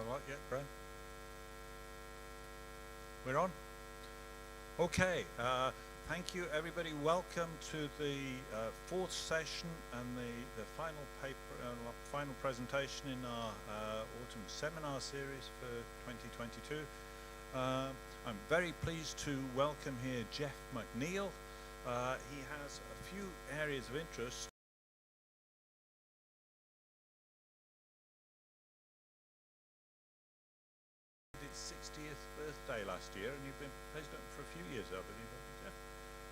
Not yet, Brad? We're on? Okay, thank you everybody. Welcome to the fourth session and the final paper, final presentation in our autumn seminar series for 2022. I'm very pleased to welcome here Jeff McNeill. He has a few areas of interest. His 60th birthday last year, and you've been president for a few years, I believe, haven't you, Jeff?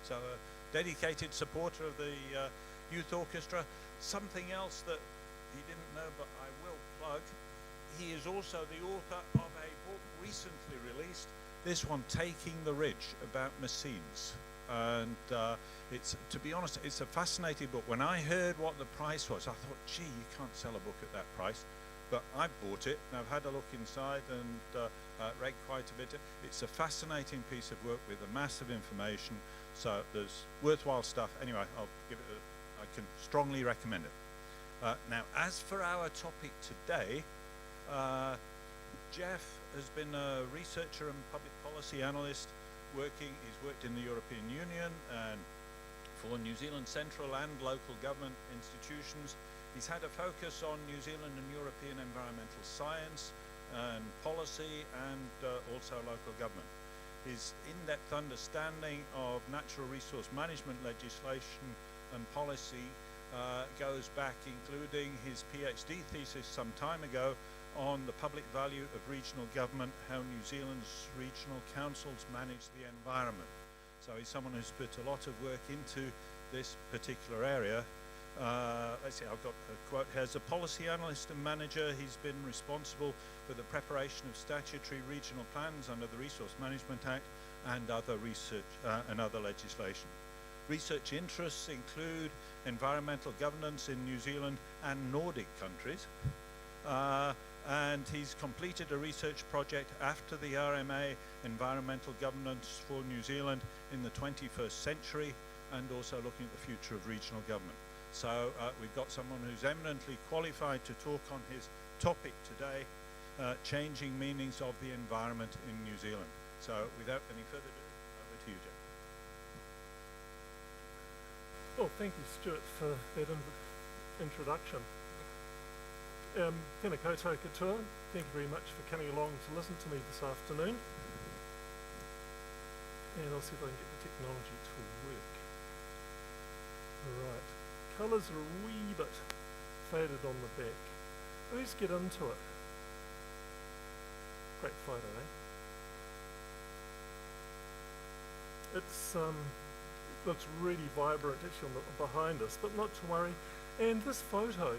So a dedicated supporter of the youth orchestra. Something else that he didn't know, but I will plug, he is also the author of a book recently released, this one, Taking the Ridge, about Messens. And it's, to be honest, it's a fascinating book. When I heard what the price was, I thought, gee, you can't sell a book at that price. But I bought it, and I've had a look inside and read quite a bit. It's a fascinating piece of work with a mass of information, so there's worthwhile stuff. Anyway, I'll give it I can strongly recommend it. Now, as for our topic today, Jeff has been a researcher and public policy analyst he's worked in the European Union and for New Zealand central and local government institutions. He's had a focus on New Zealand and European environmental science and policy and also local government. His in-depth understanding of natural resource management legislation and policy goes back, including his PhD thesis some time ago on the public value of regional government, how New Zealand's regional councils manage the environment. So he's someone who's put a lot of work into this particular area. Let's see, I've got a quote. As a policy analyst and manager, he's been responsible for the preparation of statutory regional plans under the Resource Management Act and other research and other legislation. Research interests include environmental governance in New Zealand and Nordic countries. And he's completed a research project after the RMA, Environmental Governance for New Zealand in the 21st century, and also looking at the future of regional government. So we've got someone who's eminently qualified to talk on his topic today, changing meanings of the environment in New Zealand. So without any further ado, over to you, Jeff. Well, thank you, Stuart, for that introduction. Tēnā koutou katoa. Thank you very much for coming along to listen to me this afternoon. And I'll see if I can get the technology to work. Right. Colours are a wee bit faded on the back. Let's get into it. Great photo, eh? It looks really vibrant actually behind us, but not to worry. And this photo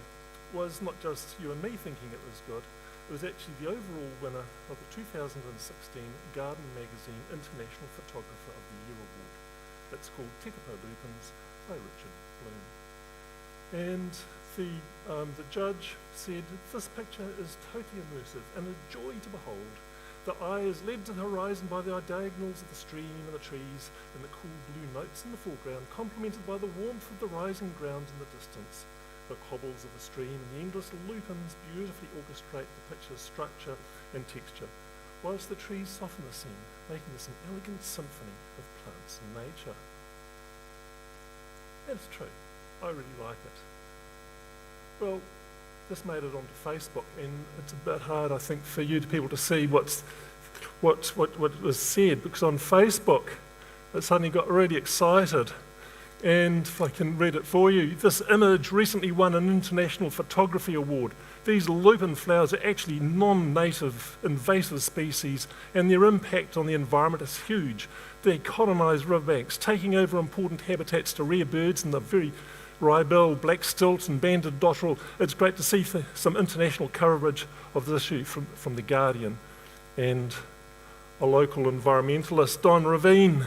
was not just you and me thinking it was good, it was actually the overall winner of the 2016 Garden Magazine International Photographer of the Year Award. It's called Tekapo Lupins by Richard Bloom. And the judge said, this picture is totally immersive and a joy to behold. The eye is led to the horizon by the diagonals of the stream and the trees and the cool blue notes in the foreground, complemented by the warmth of the rising ground in the distance. The cobbles of the stream and the endless lupins beautifully orchestrate the picture's structure and texture, whilst the trees soften the scene, making this an elegant symphony of plants and nature. That's true. I really like it. Well, this made it onto Facebook, and it's a bit hard, I think, for you people to see what was said, because on Facebook it suddenly got really excited. And if I can read it for you, this image recently won an International Photography Award. These lupin flowers are actually non-native invasive species, and their impact on the environment is huge. They colonise riverbanks, taking over important habitats to rare birds and the very wry-bill, black stilt and banded dotterel. It's great to see some international coverage of this issue from The Guardian. And a local environmentalist, Don Ravine,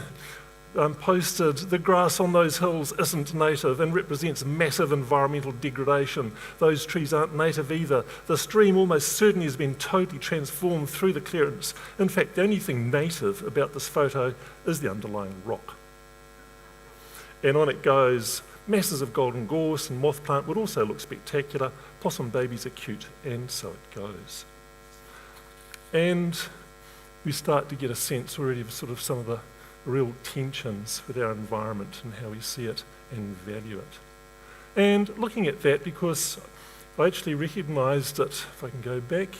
posted, the grass on those hills isn't native and represents massive environmental degradation. Those trees aren't native either. The stream almost certainly has been totally transformed through the clearance. In fact, the only thing native about this photo is the underlying rock. And on it goes. Masses of golden gorse and moth plant would also look spectacular. Possum babies are cute, and so it goes. And we start to get a sense already of sort of some of the real tensions with our environment and how we see it and value it. And looking at that, because I actually recognised it, if I can go back,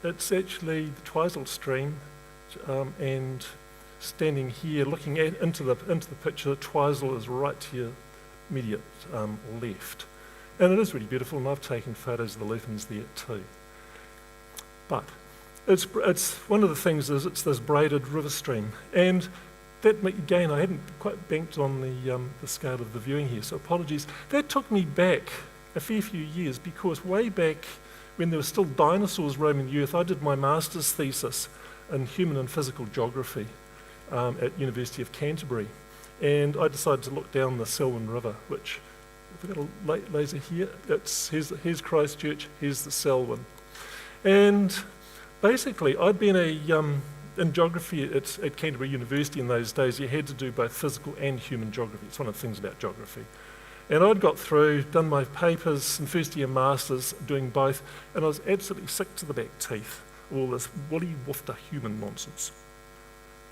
it's actually the Twizel stream, and standing here looking into the picture, Twizel is right to your immediate left. And it is really beautiful, and I've taken photos of the lupins there too. But it's one of the things is it's this braided river stream, and that, again, I hadn't quite banked on the scale of the viewing here, so apologies. That took me back a fair few years, because way back when there were still dinosaurs roaming the earth, I did my master's thesis in human and physical geography at University of Canterbury, and I decided to look down the Selwyn River, which, if we've got a laser here, here's Christchurch, here's the Selwyn. And basically, I'd been in geography at Canterbury University in those days. You had to do both physical and human geography. It's one of the things about geography. And I'd got through, done my papers in first year masters, doing both, and I was absolutely sick to the back teeth of all this woolly-woofter human nonsense.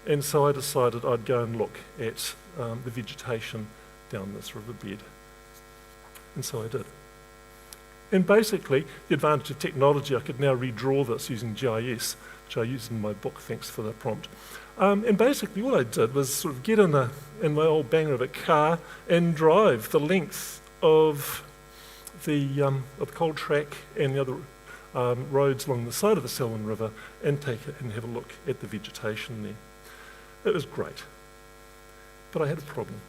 And so I decided I'd go and look at the vegetation down this riverbed. And so I did. And basically, the advantage of technology, I could now redraw this using GIS, which I used in my book, thanks for the prompt. And basically, all I did was sort of get in my old banger of a car and drive the length of the coal track and the other roads along the side of the Selwyn River and take it and have a look at the vegetation there. It was great, but I had a problem.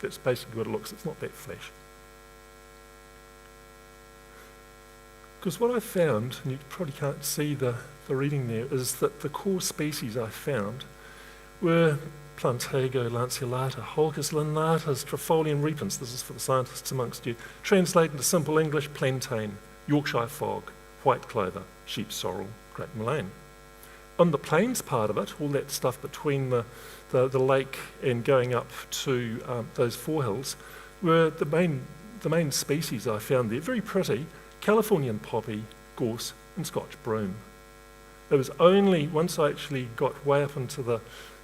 That's basically what it looks. It's not that flash. Because what I found, and you probably can't see the reading there, is that the core species I found were Plantago lanceolata, Holcus lanatus, Trifolium repens, this is for the scientists amongst you, translate into simple English, plantain, Yorkshire fog, white clover, sheep sorrel, great mullein. On the plains part of it, all that stuff between the lake and going up to those forehills, were the main species I found there, very pretty, Californian poppy, gorse, and Scotch broom. It was only once I actually got way up into the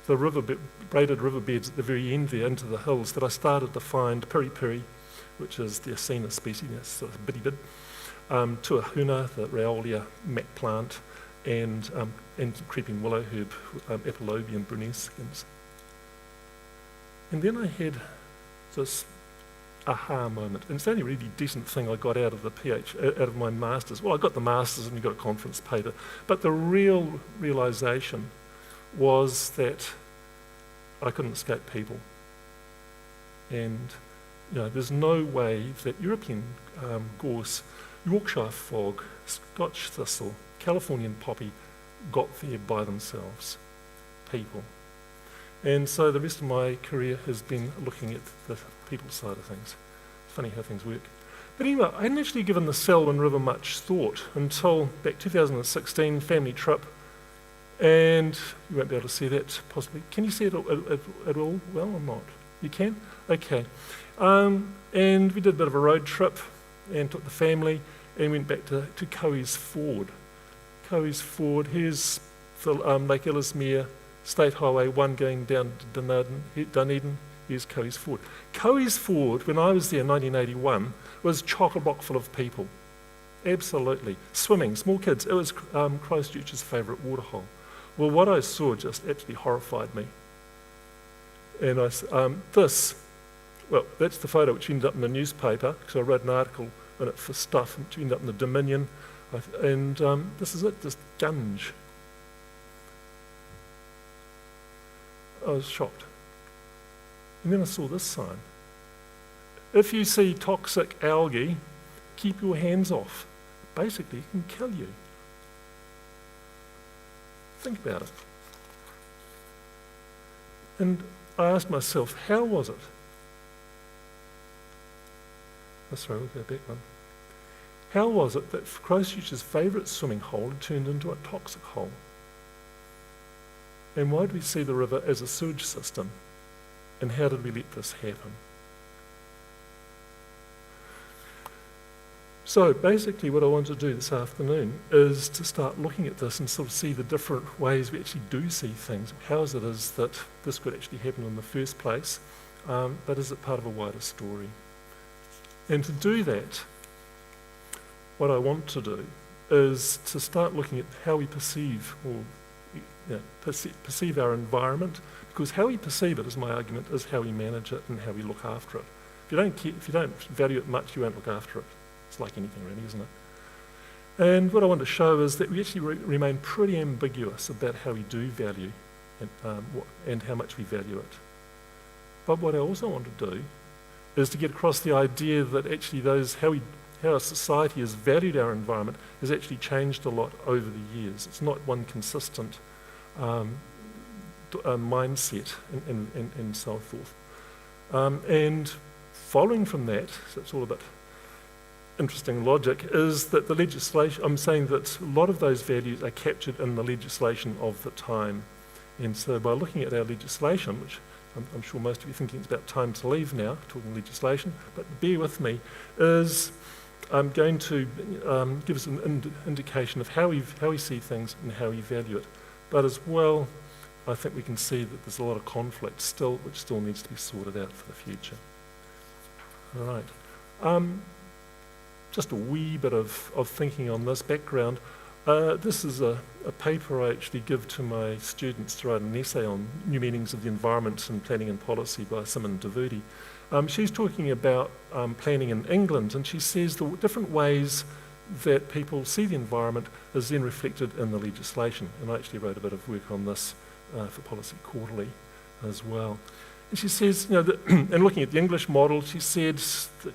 braided riverbeds at the very end there, into the hills, that I started to find piri, which is the Acina species, that's sort of bitty bit, Tuahuna, the Raulia mac plant, and creeping willow herb, Epilobium brunescens. And then I had this aha moment, and it's the only really decent thing I got out of out of my masters. Well, I got the masters and you got a conference paper, but the real realisation was that I couldn't escape people, and there's no way that European gorse, Yorkshire fog, Scotch thistle, Californian poppy got there by themselves. People. And so the rest of my career has been looking at the people side of things. It's funny how things work. But anyway, I hadn't actually given the Selwyn River much thought until back 2016, family trip, and you won't be able to see that possibly. Can you see it at all well or not? You can? Okay. And we did a bit of a road trip and took the family and went back to Coe's Ford. Coe's Ford, here's Lake Ellesmere, State Highway 1 going down to Dunedin, here's Coe's Ford. Coe's Ford, when I was there in 1981, was chock-a-block full of people. Absolutely. Swimming, small kids. It was Christchurch's favourite waterhole. Well, what I saw just absolutely horrified me. And that's the photo which ended up in the newspaper, because I wrote an article in it for Stuff, which ended up in the Dominion. And this is it, this gunge. I was shocked. And then I saw this sign. If you see toxic algae, keep your hands off. Basically, it can kill you. Think about it. And I asked myself, how was it? Oh, sorry, we'll go back one. How was it that Christchurch's favourite swimming hole had turned into a toxic hole? And why do we see the river as a sewage system? And how did we let this happen? So basically what I want to do this afternoon is to start looking at this and sort of see the different ways we actually do see things. How is that this could actually happen in the first place, but is it part of a wider story? And to do that, what I want to do is to start looking at how we perceive perceive our environment, because how we perceive it, is my argument, is how we manage it and how we look after it. If you don't value it much, you won't look after it. It's like anything really, isn't it? And what I want to show is that we actually remain pretty ambiguous about how we do value and how much we value it. But what I also want to do is to get across the idea that actually how a society has valued our environment has actually changed a lot over the years. It's not one consistent mindset and so forth. And following from that, so it's all a bit interesting logic, is that the legislation, I'm saying that a lot of those values are captured in the legislation of the time. And so by looking at our legislation, which I'm sure most of you are thinking it's about time to leave now, talking legislation, but bear with me, is I'm going to give us an indication of how we see things and how we value it. But as well, I think we can see that there's a lot of conflict still, which still needs to be sorted out for the future. All right. Just a wee bit of thinking on this background. This is a paper I actually give to my students to write an essay on new meanings of the environment and planning and policy by Simon Davudi. She's talking about planning in England, and she says the different ways that people see the environment is then reflected in the legislation. And I actually wrote a bit of work on this for Policy Quarterly as well. And she says, and looking at the English model, she said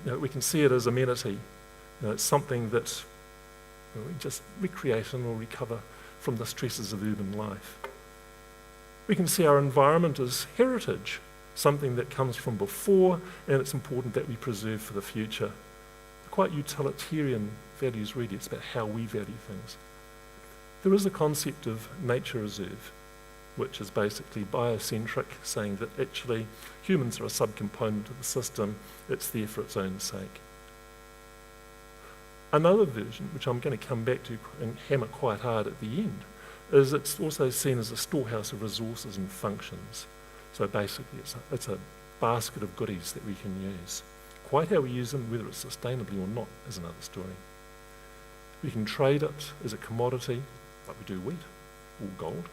that we can see it as amenity. It's something that we just recreate and or recover from the stresses of urban life. We can see our environment as heritage, something that comes from before, and it's important that we preserve for the future. Quite utilitarian values really, it's about how we value things. There is a concept of nature reserve, which is basically biocentric, saying that actually humans are a subcomponent of the system, it's there for its own sake. Another version, which I'm going to come back to and hammer quite hard at the end, is it's also seen as a storehouse of resources and functions. So basically it's a basket of goodies that we can use. Quite how we use them, whether it's sustainably or not, is another story. We can trade it as a commodity, like we do wheat or gold.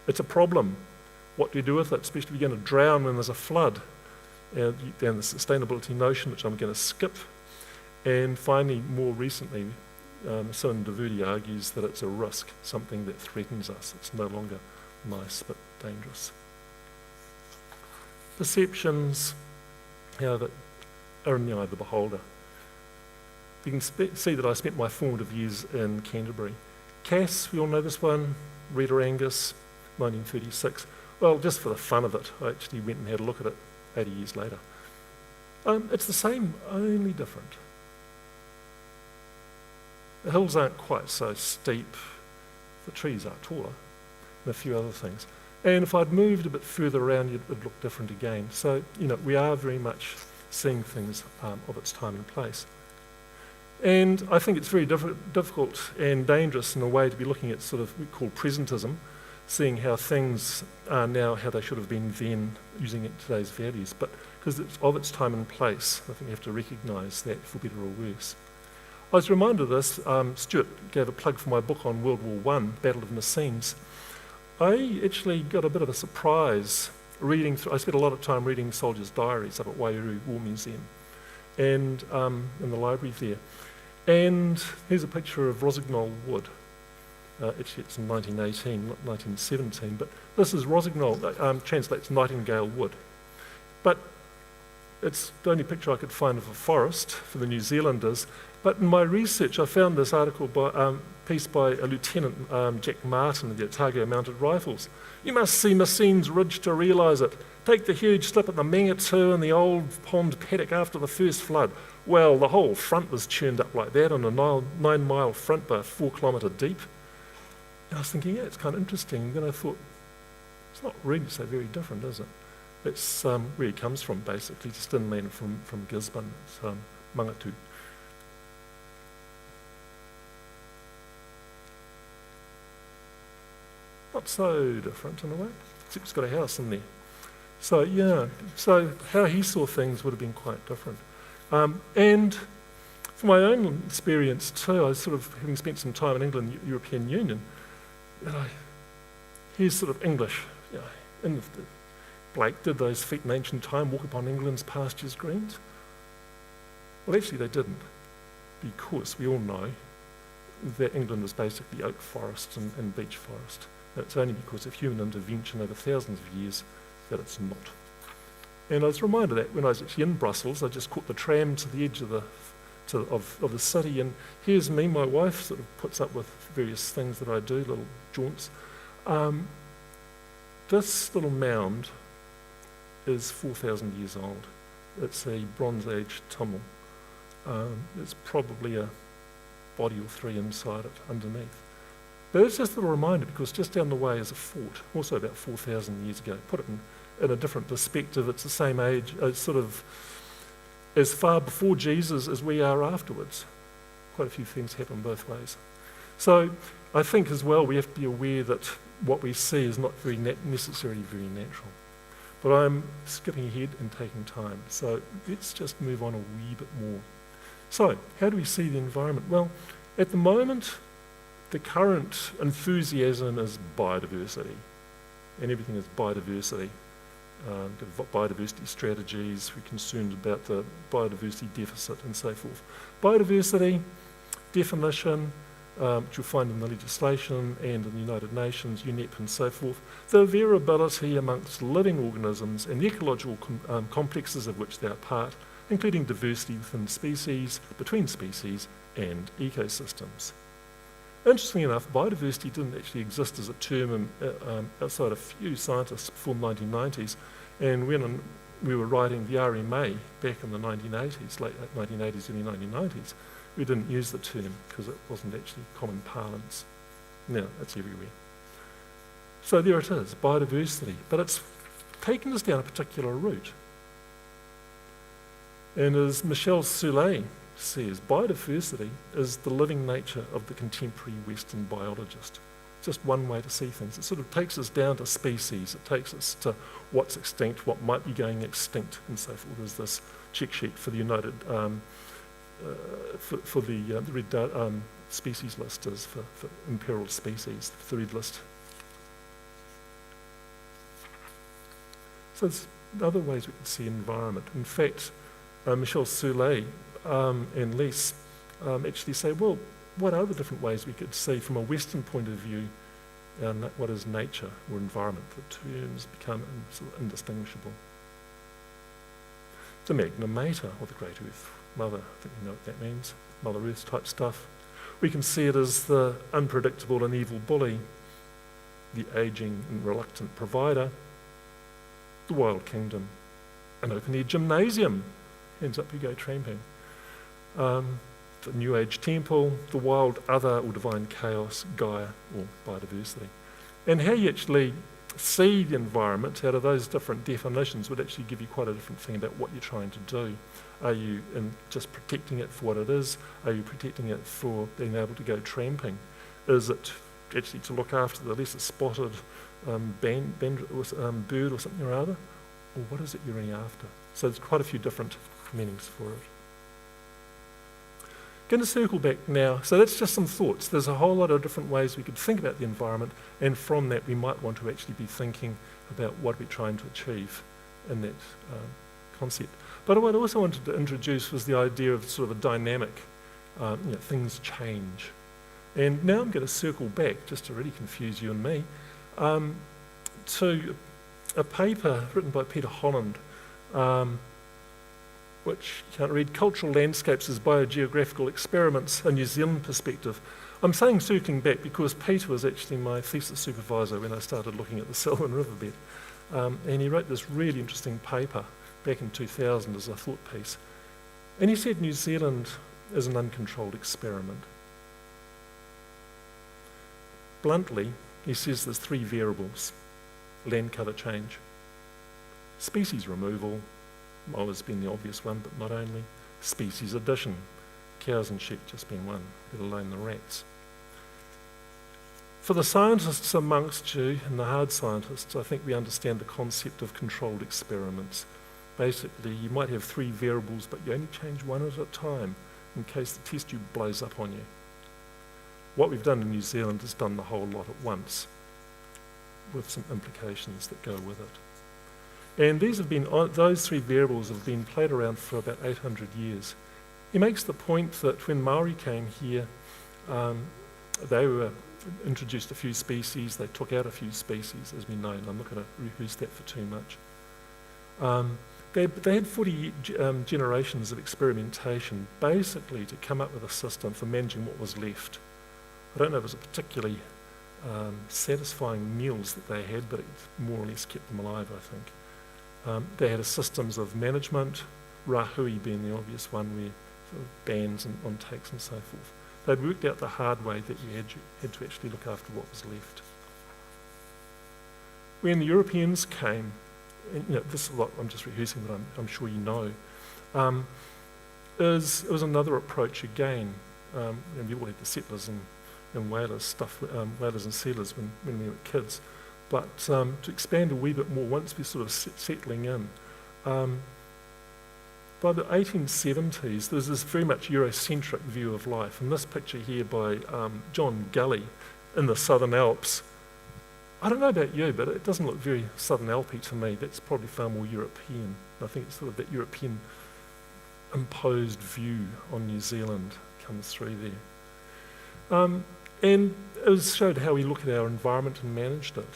It's a problem. What do you do with it, especially if you're going to drown when there's a flood? And the sustainability notion, which I'm going to skip. And finally, more recently, Simon Davudi argues that it's a risk, something that threatens us. It's no longer nice, but dangerous. Perceptions, however, are in the eye of the beholder. You can see that I spent my formative years in Canterbury. Cass, we all know this one, Rita Angus, 1936. Well, just for the fun of it, I actually went and had a look at it 80 years later. It's the same, only different. The hills aren't quite so steep, the trees are taller, and a few other things. And if I'd moved a bit further around, it would look different again. So, we are very much seeing things of its time and place. And I think it's very difficult and dangerous in a way to be looking at sort of, we call presentism, seeing how things are now, how they should have been then, using today's values. But because it's of its time and place, I think we have to recognise that for better or worse. I was reminded of this, Stuart gave a plug for my book on World War I, Battle of Messens. I actually got a bit of a surprise reading through, I spent a lot of time reading soldiers' diaries up at Waiuru War Museum and in the library there. And here's a picture of Rosignol Wood. Actually it's in 1918, not 1917, but this is Rosignol, translates Nightingale Wood. But it's the only picture I could find of a forest for the New Zealanders. But in my research, I found this article piece by a Lieutenant Jack Martin of the Otago Mounted Rifles. You must see Messens Ridge to realise it. Take the huge slip at the Mangatū and the old pond paddock after the first flood. Well, the whole front was churned up like that on a 9-mile front bar, 4 kilometre deep. And I was thinking, yeah, it's kind of interesting. And then I thought, it's not really so very different, is it? It's where it comes from, basically, just inland from Gisborne. It's Mangatū. not so different in a way, except it's got a house in there. So yeah, so how he saw things would have been quite different. And from my own experience too, I sort of, having spent some time in England, European Union, here's sort of English, Blake did those feet in ancient time walk upon England's pastures greens? Well, actually they didn't, because we all know that England was basically oak forest and beech forest. And it's only because of human intervention over thousands of years that it's not. And I was reminded of that when I was actually in Brussels. I just caught the tram to the edge of the city, and here's me, my wife sort of puts up with various things that I do, little jaunts. This little mound is 4,000 years old. It's a Bronze Age tumble. There's probably a body or three inside it, underneath. But it's just a little reminder, because just down the way is a fort, also about 4,000 years ago. Put it in a different perspective, it's the same age, sort of as far before Jesus as we are afterwards. Quite a few things happen both ways. So I think as well we have to be aware that what we see is not very necessarily very natural. But I'm skipping ahead and taking time. So let's just move on a wee bit more. So how do we see the environment? Well, at the moment, the current enthusiasm is biodiversity, and everything is biodiversity. Biodiversity strategies, we're concerned about the biodiversity deficit and so forth. Biodiversity definition, which you'll find in the legislation and in the United Nations, UNEP and so forth, the variability amongst living organisms and the ecological complexes of which they are part, including diversity within species, between species and ecosystems. Interestingly enough, biodiversity didn't actually exist as a term outside a few scientists before the 1990s, and when we were writing the RMA back in the 1980s, late 1980s, early 1990s, we didn't use the term because it wasn't actually common parlance. Now it's everywhere. So there it is, biodiversity, but it's taken us down a particular route. And as Michel Soulet says, biodiversity is the living nature of the contemporary Western biologist. Just one way to see things. It sort of takes us down to species. It takes us to what's extinct, what might be going extinct, and so forth. There's this check sheet for the United, for the red species list is for imperiled species, the red list. So there's other ways we can see environment. In fact, Michel Soulet and Lise actually say, well, what are the different ways we could see from a Western point of view what is nature or environment? The terms become sort of indistinguishable. The Magna Mater, or the Great Earth Mother, I think you know what that means, Mother Earth type stuff. We can see it as the unpredictable and evil bully, the ageing and reluctant provider, the wild kingdom, an open-air gymnasium, hands up you go tramping, the New Age temple, the wild other or divine chaos, Gaia or biodiversity. And how you actually see the environment out of those different definitions would actually give you quite a different thing about what you're trying to do. Are you just protecting it for what it is? Are you protecting it for being able to go tramping? Is it actually to look after the lesser spotted bird or something or other? Or what is it you're really after? So there's quite a few different meanings for it. Going to circle back now. So that's just some thoughts. There's a whole lot of different ways we could think about the environment, and from that we might want to actually be thinking about what we're trying to achieve in that concept. But what I also wanted to introduce was the idea of sort of a dynamic, things change. And now I'm going to circle back, just to really confuse you and me, to a paper written by Peter Holland, which you can't read, Cultural Landscapes as Biogeographical Experiments, a New Zealand Perspective. I'm saying circling back because Peter was actually my thesis supervisor when I started looking at the Selwyn riverbed. And he wrote this really interesting paper back in 2000 as a thought piece. And he said New Zealand is an uncontrolled experiment. Bluntly, he says there's three variables: land cover change, species removal, moa's been the obvious one, but not only, species addition, cows and sheep just being one, let alone the rats. For the scientists amongst you and the hard scientists, I think we understand the concept of controlled experiments. Basically, you might have 3 variables, but you only change one at a time in case the test tube blows up on you. What we've done in New Zealand is done the whole lot at once, with some implications that go with it. And those 3 variables have been played around for about 800 years. He makes the point that when Maori came here, they introduced a few species, they took out a few species, as we know, and I'm not going to rehearse that for too much. They had 40 generations of experimentation, basically to come up with a system for managing what was left. I don't know if it was a particularly satisfying meals that they had, but it more or less kept them alive, I think. They had systems of management, rahui being the obvious one, where sort of bans on takes and so forth. They'd worked out the hard way that you had to actually look after what was left. When the Europeans came, and, this is what I'm just rehearsing, but I'm sure you know, it was another approach again. And we all had the settlers and whalers, whalers and settlers when we were kids. But to expand a wee bit more, once we're sort of settling in, by the 1870s, there was this very much Eurocentric view of life. And this picture here by John Gully in the Southern Alps, I don't know about you, but it doesn't look very Southern Alpy to me. That's probably far more European. I think it's sort of that European imposed view on New Zealand comes through there. And it showed how we look at our environment and managed it.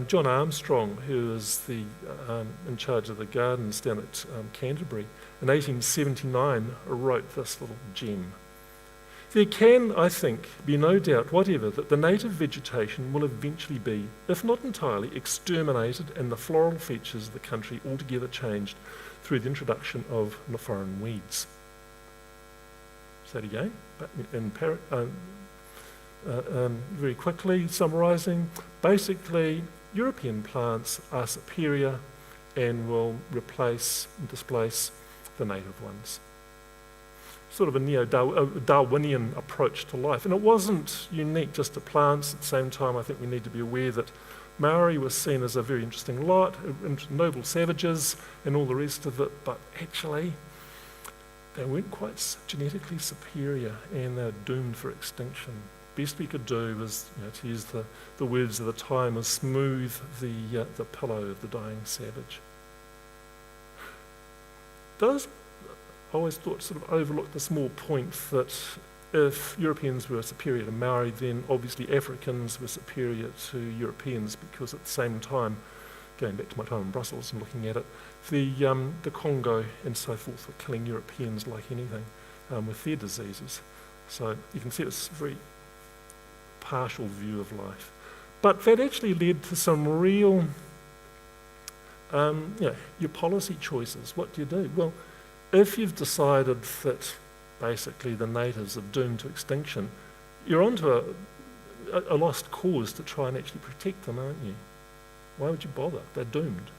John Armstrong, who is in charge of the gardens down at Canterbury, in 1879 wrote this little gem. There can, I think, be no doubt whatever that the native vegetation will eventually be, if not entirely, exterminated and the floral features of the country altogether changed through the introduction of foreign weeds. Say it again, but very quickly summarising, basically European plants are superior and will replace and displace the native ones. Sort of a neo-Darwinian approach to life. And it wasn't unique just to plants. At the same time, I think we need to be aware that Maori was seen as a very interesting lot, noble savages and all the rest of it, but actually they weren't quite genetically superior and they're doomed for extinction. Best we could do was, to use the words of the time, was smooth the pillow of the dying savage. I always thought sort of overlooked the small point that if Europeans were superior to Maori, then obviously Africans were superior to Europeans, because at the same time, going back to my time in Brussels and looking at it, the Congo and so forth were killing Europeans like anything with their diseases. So you can see it's a very partial view of life. But that actually led to some real, your policy choices. What do you do? Well, if you've decided that basically the natives are doomed to extinction, you're onto a lost cause to try and actually protect them, aren't you? Why would you bother? They're doomed.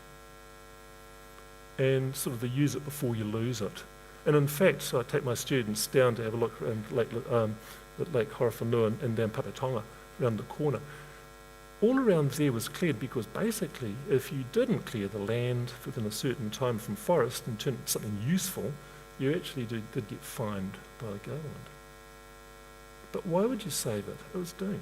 And sort of the use it before you lose it. And in fact, so I take my students down to have a look at Lake Horowhenua and down Papatonga, around the corner. All around there was cleared because basically if you didn't clear the land within a certain time from forest and turn it into something useful, you actually did get fined by the government. But why would you save it? It was doomed.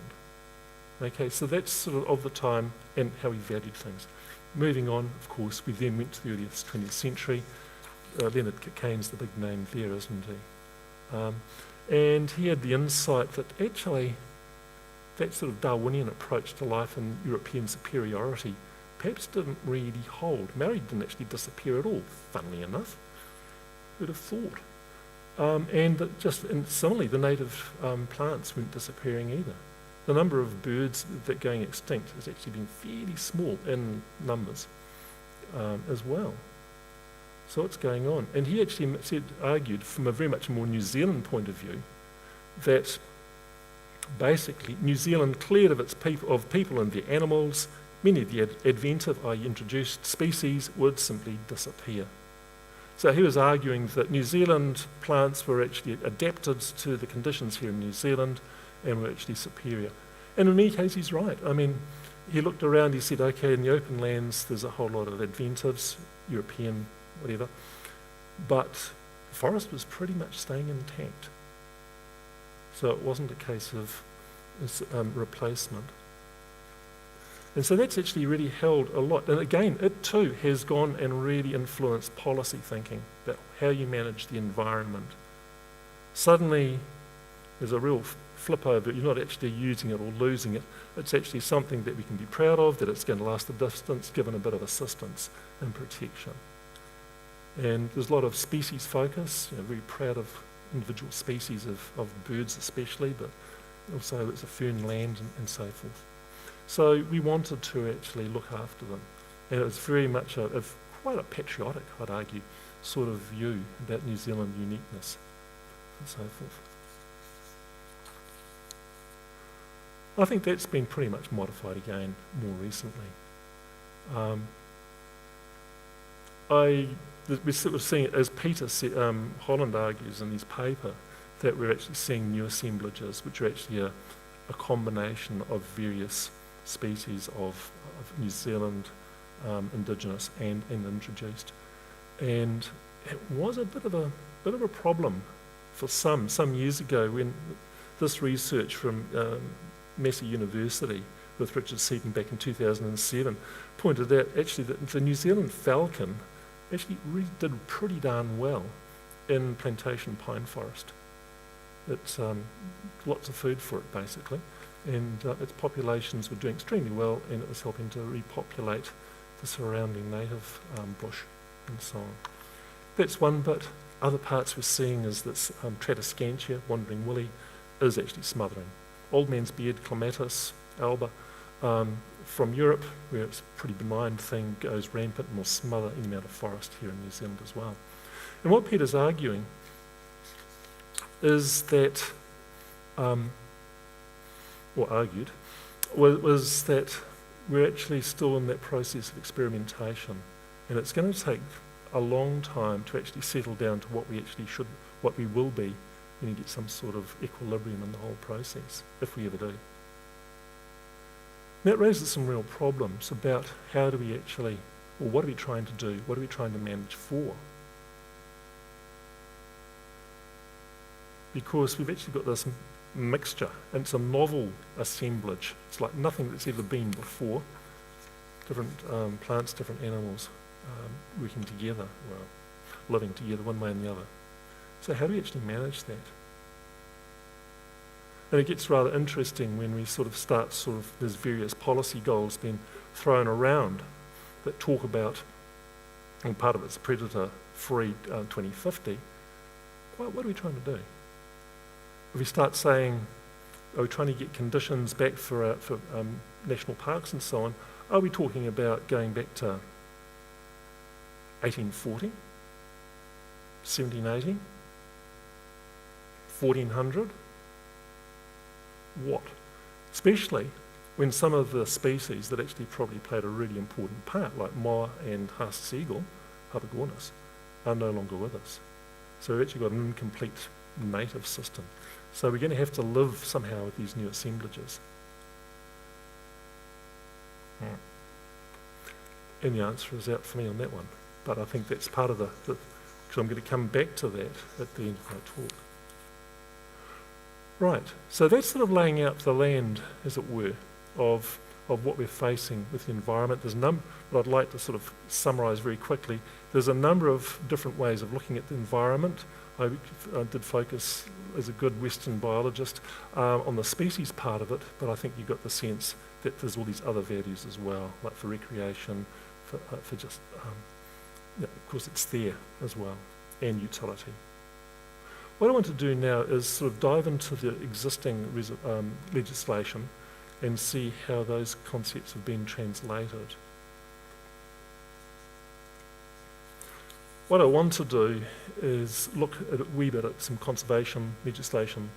Okay, so that's sort of the time and how we valued things. Moving on, of course, we then went to the early 20th century. Leonard Cohen's the big name there, isn't he? And he had the insight that actually that sort of Darwinian approach to life and European superiority perhaps didn't really hold. Maori didn't actually disappear at all, funnily enough. Who'd have thought? And similarly, the native plants weren't disappearing either. The number of birds that are going extinct has actually been fairly small in numbers as well. So what's going on? And he actually argued from a very much more New Zealand point of view that basically New Zealand cleared of people and their animals, many of the adventive, i.e. introduced species would simply disappear. So he was arguing that New Zealand plants were actually adapted to the conditions here in New Zealand and were actually superior. And in many cases, he's right. I mean, he looked around, he said, okay, in the open lands, there's a whole lot of adventives, European, whatever, but the forest was pretty much staying intact. So it wasn't a case of replacement. And so that's actually really held a lot. And again, it too has gone and really influenced policy thinking about how you manage the environment. Suddenly, there's a real flip over. You're not actually using it or losing it. It's actually something that we can be proud of, that it's going to last the distance, given a bit of assistance and protection. And there's a lot of species focus, very proud of individual species of birds especially, but also it's a fern land and so forth. So we wanted to actually look after them. And it was very much quite a patriotic, I'd argue, sort of view about New Zealand uniqueness and so forth. I think that's been pretty much modified again more recently. We're sort of seeing it, as Peter Holland argues in his paper, that we're actually seeing new assemblages, which are actually a combination of various species of New Zealand indigenous and introduced. And it was a bit of a problem for some years ago when this research from Massey University with Richard Seaton back in 2007 pointed out actually that the New Zealand falcon actually really did pretty darn well in plantation pine forest. It's lots of food for it basically, and its populations were doing extremely well, and it was helping to repopulate the surrounding native bush and so on. That's one bit. Other parts we're seeing is this Tradescantia, wandering woolly, is actually smothering. Old man's beard, Clematis alba, from Europe, where it's a pretty benign thing, goes rampant and will smother any amount of forest here in New Zealand as well. And what Peter's arguing is that, or argued, was that we're actually still in that process of experimentation, and it's going to take a long time to actually settle down to what we will be when you get some sort of equilibrium in the whole process, if we ever do. That raises some real problems about how do we actually, or what are we trying to do, what are we trying to manage for? Because we've actually got this mixture, and it's a novel assemblage. It's like nothing that's ever been before. Different plants, different animals working together, well, living together one way and the other. So how do we actually manage that? And it gets rather interesting when we there's various policy goals being thrown around that talk about, and part of it's predator-free 2050. What are we trying to do? If we start saying, are we trying to get conditions back for national parks and so on, are we talking about going back to 1840, 1780, 1400? What? Especially when some of the species that actually probably played a really important part, like moa and Haast's seagull, Papagonis, are no longer with us. So we've actually got an incomplete native system. So we're going to have to live somehow with these new assemblages. And the answer is out for me on that one. But I think that's part of because I'm going to come back to that at the end of my talk. Right, so that's sort of laying out the land, as it were, of what we're facing with the environment. There's what I'd like to sort of summarise very quickly. There's a number of different ways of looking at the environment. I did focus, as a good Western biologist, on the species part of it, but I think you got the sense that there's all these other values as well, like for recreation, for just, of course it's there as well, and utility. What I want to do now is sort of dive into the existing legislation and see how those concepts have been translated. What I want to do is look at a wee bit at some conservation legislation,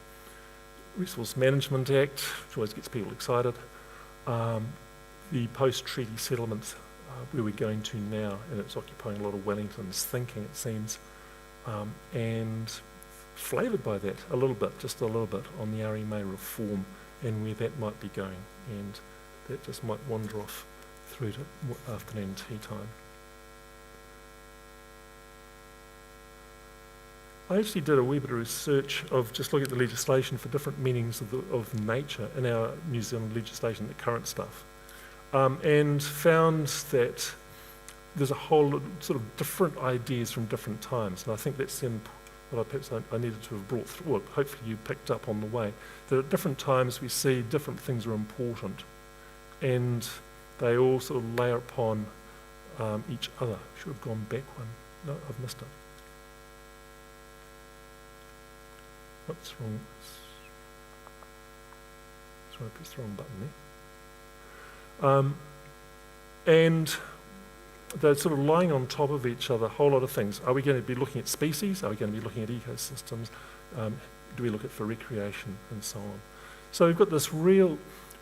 Resource Management Act, which always gets people excited, the post-treaty settlements, where we're going to now, and it's occupying a lot of Wellington's thinking, it seems, and flavoured by that a little bit, just a little bit, on the RMA reform and where that might be going, and that just might wander off through to afternoon tea time. I actually did a wee bit of research of just looking at the legislation for different meanings of nature in our New Zealand legislation, the current stuff, and found that there's a whole lot of sort of different ideas from different times, and I think that's what I needed to have brought through, well, hopefully you picked up on the way, that at different times we see different things are important, and they all sort of layer upon each other. Should have gone back one. No, I've missed it. What's wrong? Sorry, I pressed the wrong button there. And they're sort of lying on top of each other, a whole lot of things. Are we going to be looking at species? Are we going to be looking at ecosystems? Do we look at for recreation and so on? So we've got this real,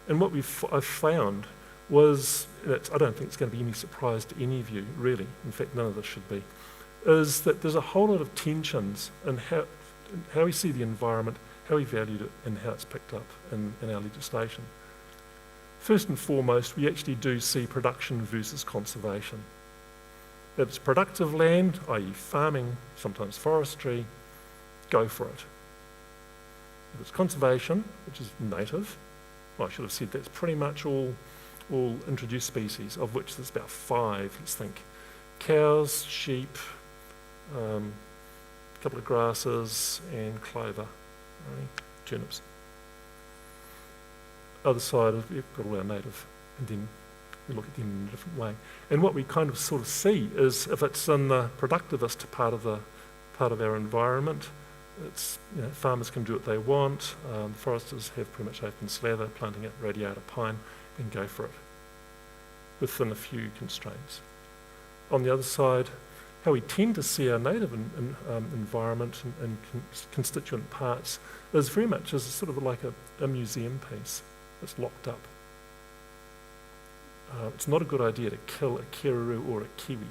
and what I've found was, I don't think it's going to be any surprise to any of you, really, in fact none of this should be, is that there's a whole lot of tensions in how we see the environment, how we value it, and how it's picked up in our legislation. First and foremost, we actually do see production versus conservation. If it's productive land, i.e. farming, sometimes forestry, go for it. If it's conservation, which is native, well, I should have said that's pretty much all introduced species, of which there's about 5, let's think. Cows, sheep, a couple of grasses, and clover, turnips. Other side, we've got all our native, and then we look at them in a different way. And what we kind of sort of see is if it's in the productivist part of our environment, it's, farmers can do what they want, foresters have pretty much open slather, planting it, radiata pine, and go for it, within a few constraints. On the other side, how we tend to see our native environment and constituent parts is very much as sort of like a museum piece that's locked up. It's not a good idea to kill a keruru or a kiwi,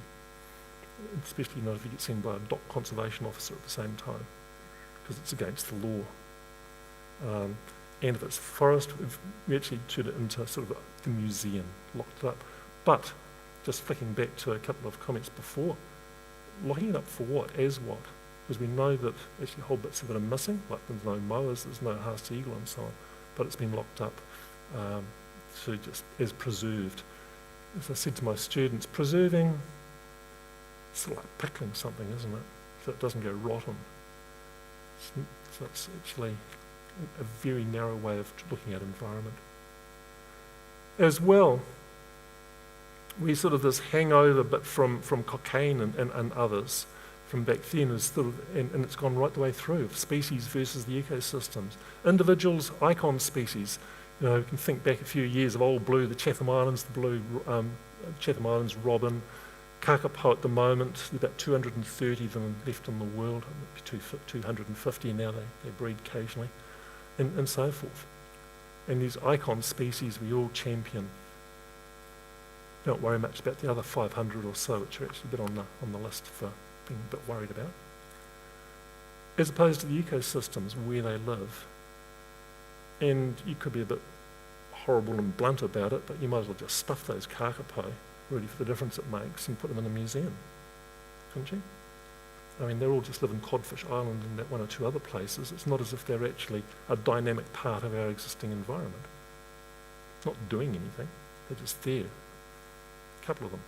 especially not if you get seen by a dock conservation officer at the same time, because it's against the law. And if it's forest, we actually turn it into sort of the museum, locked it up. But, just flicking back to a couple of comments before, locking it up for what, as what? Because we know that actually whole bits of it are missing, like there's no moas, there's no Haast eagle and so on, but it's been locked up to just as preserved. As I said to my students, preserving, it's sort of like pickling something, isn't it? So it doesn't go rotten. So it's actually a very narrow way of looking at environment. As well, we sort of this hangover bit from Cocaine and others from back then is sort of, and it's gone right the way through, species versus the ecosystems. Individuals, icon species. You can think back a few years of Old Blue, the Chatham Islands, the blue Chatham Islands robin, kakapo at the moment, there's about 230 of them left in the world, 250 now, they breed occasionally, and so forth. And these icon species we all champion. Don't worry much about the other 500 or so, which are actually a bit on the list for being a bit worried about. As opposed to the ecosystems where they live. And you could be a bit horrible and blunt about it, but you might as well just stuff those kakapo, really for the difference it makes, and put them in a museum, couldn't you? I mean, they're all just live in Codfish Island and that one or two other places. It's not as if they're actually a dynamic part of our existing environment. Not doing anything, they're just there. A couple of them,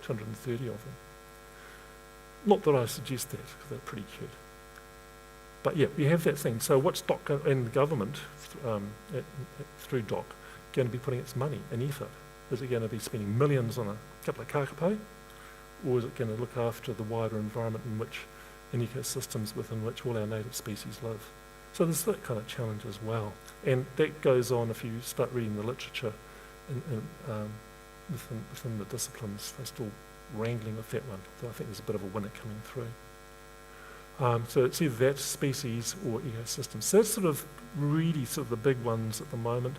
230 of them. Not that I suggest that, because they're pretty cute. But yeah, we have that thing. So what's DOC and the government, through DOC, going to be putting its money and effort? Is it going to be spending millions on a couple of kakapo? Or is it going to look after the wider environment and ecosystems within which all our native species live? So there's that kind of challenge as well. And that goes on if you start reading the literature within the disciplines. They're still wrangling with that one. So I think there's a bit of a winner coming through. So it's either that species or ecosystem. So that's sort of really sort of the big ones at the moment.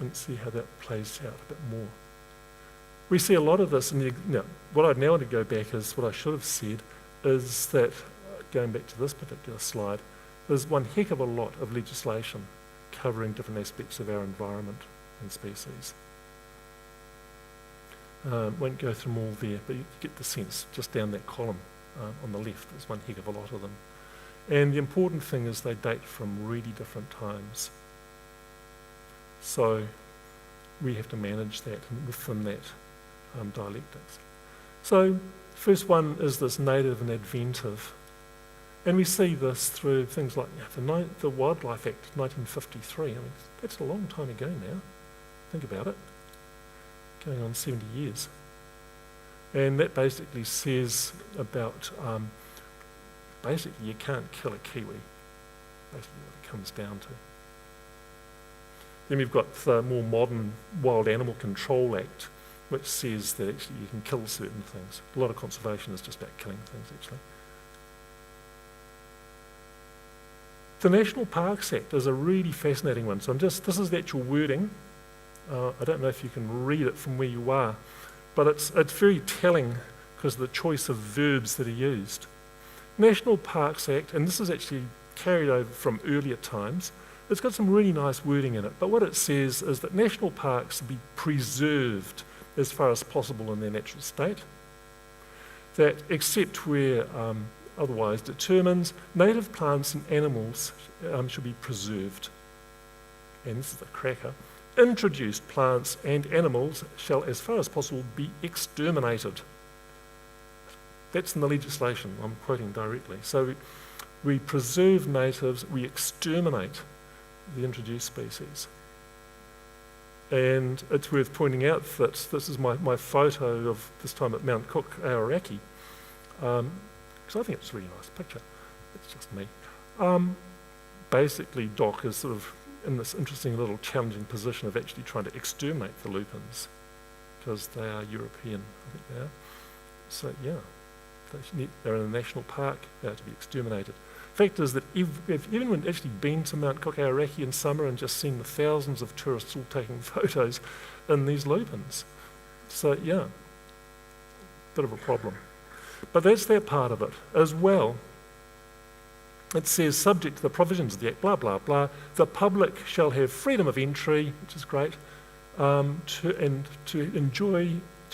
And see how that plays out a bit more. We see a lot of this, and what I'd now want to go back is, what I should have said, is that, going back to this particular slide, there's one heck of a lot of legislation covering different aspects of our environment and species. Won't go through them all there, but you get the sense just down that column on the left. There's one heck of a lot of them. And the important thing is they date from really different times. So we have to manage that within that dialectics. So first one is this native and adventive. And we see this through things like the Wildlife Act of 1953. I mean, that's a long time ago now. Think about it. Going on 70 years. And that basically says about, basically you can't kill a kiwi. Basically what it comes down to. Then we've got the more modern Wild Animal Control Act, which says that actually you can kill certain things. A lot of conservation is just about killing things, actually. The National Parks Act is a really fascinating one. So this is the actual wording. I don't know if you can read it from where you are, but it's very telling because of the choice of verbs that are used. National Parks Act, and this is actually carried over from earlier times, it's got some really nice wording in it, but what it says is that national parks be preserved as far as possible in their natural state, that except where otherwise determines, native plants and animals should be preserved. And this is the cracker. Introduced plants and animals shall, as far as possible, be exterminated. That's in the legislation, I'm quoting directly. So we preserve natives, we exterminate the introduced species. And it's worth pointing out that this is my photo of this time at Mount Cook, Aoraki, because I think it's a really nice picture. It's just me. Basically, Doc is sort of in this interesting little challenging position of actually trying to exterminate the lupins because they are European, I think they are. So yeah, they're in a national park, they're to be exterminated. Fact is that if anyone actually been to Mount Cook Aoraki in summer and just seen the thousands of tourists all taking photos in these lupins. So yeah, bit of a problem. But that's that part of it. As well, it says, subject to the provisions of the Act, blah, blah, blah, the public shall have freedom of entry, which is great, to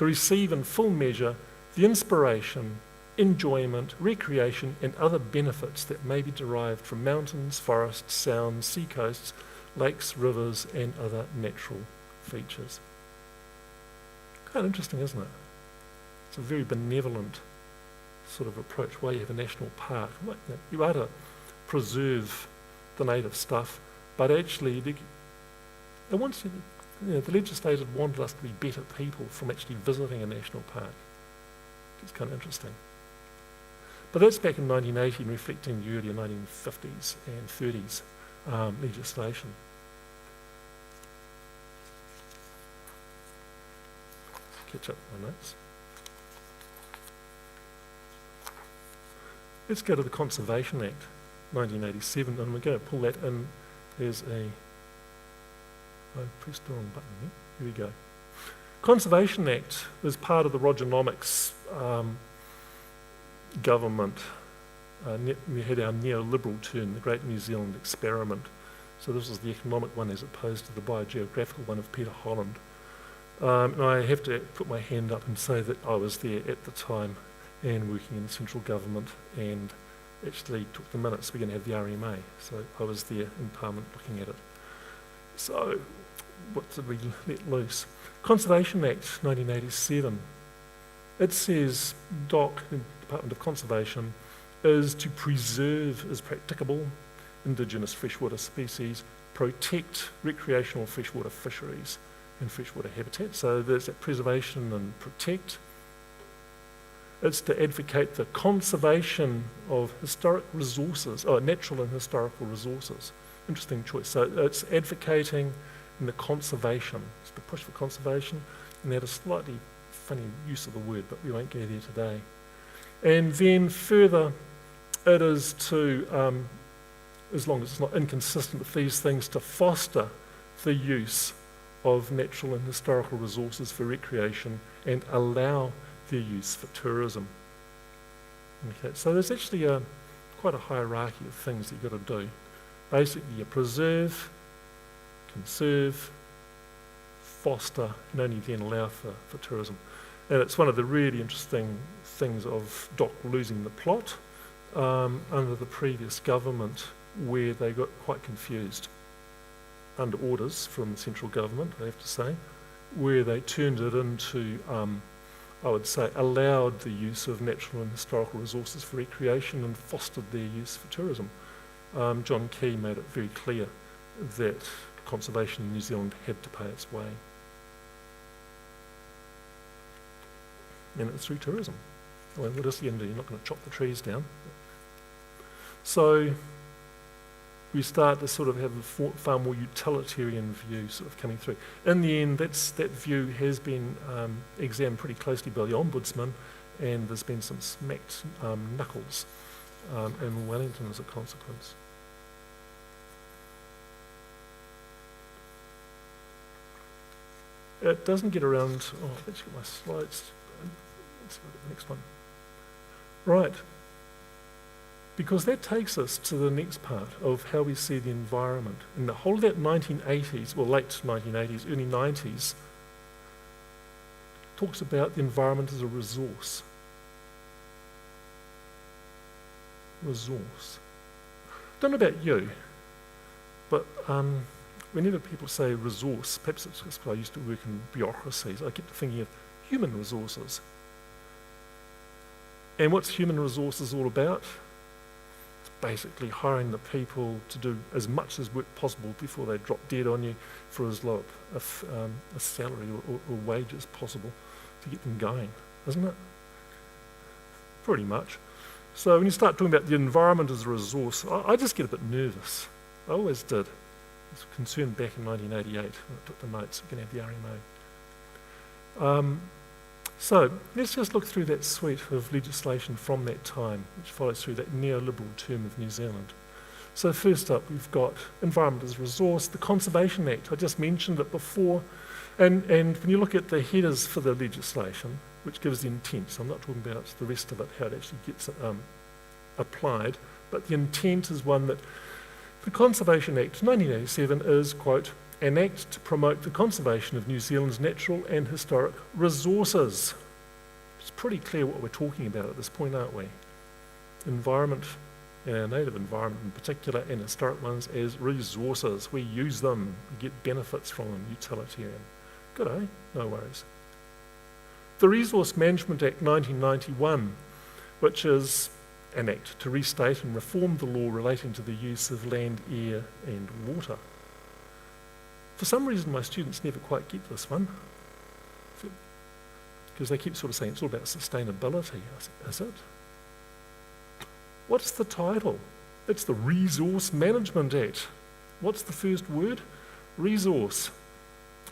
receive in full measure the inspiration, enjoyment, recreation, and other benefits that may be derived from mountains, forests, sounds, sea coasts, lakes, rivers, and other natural features. Quite interesting, isn't it? It's a very benevolent sort of approach. Why you have a national park? You are to preserve the native stuff, but actually the legislators wanted us to be better people from actually visiting a national park. It's kind of interesting. But that's back in 1980 and reflecting the earlier 1950s and 30s legislation. Catch up with my notes. Let's go to the Conservation Act, 1987, and we're going to pull that in as I pressed the wrong button there. Here we go. Conservation Act is part of the Rogernomics government. We had our neoliberal turn, the Great New Zealand Experiment. So this is the economic one as opposed to the biogeographical one of Peter Holland. And I have to put my hand up and say that I was there at the time and working in central government and actually took the minutes. We're going to have the RMA. So I was there in Parliament looking at it. So what did we let loose? Conservation Act 1987. It says DOC, the Department of Conservation, is to preserve as practicable indigenous freshwater species, protect recreational freshwater fisheries and freshwater habitat. So there's that preservation and protect. It's to advocate the conservation of historic resources, natural and historical resources. Interesting choice. So it's advocating in the conservation. It's the push for conservation, and that is slightly funny use of the word, but we won't go there today. And then further, it is to, as long as it's not inconsistent with these things, to foster the use of natural and historical resources for recreation and allow their use for tourism. Okay, so there's actually quite a hierarchy of things that you've got to do. Basically, you preserve, conserve, foster, and only then allow for tourism. And it's one of the really interesting things of DOC losing the plot under the previous government, where they got quite confused under orders from the central government, I have to say, where they turned it into, I would say, allowed the use of natural and historical resources for recreation and fostered their use for tourism. John Key made it very clear that conservation in New Zealand had to pay its way. And it's through tourism. Well, what else are you going to do? You're not going to chop the trees down. So we start to sort of have a far more utilitarian view sort of coming through. In the end, that view has been examined pretty closely by the Ombudsman, and there's been some smacked knuckles in Wellington as a consequence. It doesn't get around, let's get my slides. Let's look at the next one. Right. Because that takes us to the next part of how we see the environment. In the whole of that 1980s, well, late 1980s, early 90s, talks about the environment as a resource. Resource. Don't know about you, but whenever people say resource, perhaps it's because I used to work in bureaucracies, I get to thinking of human resources. And what's human resources all about? It's basically hiring the people to do as much as work possible before they drop dead on you for as low a salary or wage as possible to get them going, isn't it? Pretty much. So when you start talking about the environment as a resource, I just get a bit nervous. I always did. I was concerned back in 1988 when I took the notes. We're going to have the RMO. So let's just look through that suite of legislation from that time, which follows through that neoliberal term of New Zealand. So first up, we've got environment as a resource, the Conservation Act. I just mentioned it before. And when you look at the headers for the legislation, which gives the intent, so I'm not talking about the rest of it, how it actually gets applied, but the intent is one that the Conservation Act 1987 is, quote, an act to promote the conservation of New Zealand's natural and historic resources. It's pretty clear what we're talking about at this point, aren't we? Environment, and our native environment in particular, and historic ones as resources. We use them, we get benefits from them, utilitarian. Good, eh? No worries. The Resource Management Act 1991, which is an act to restate and reform the law relating to the use of land, air and water. For some reason, my students never quite get this one, because they keep sort of saying it's all about sustainability. Is it? What's the title? It's the Resource Management Act. What's the first word? Resource.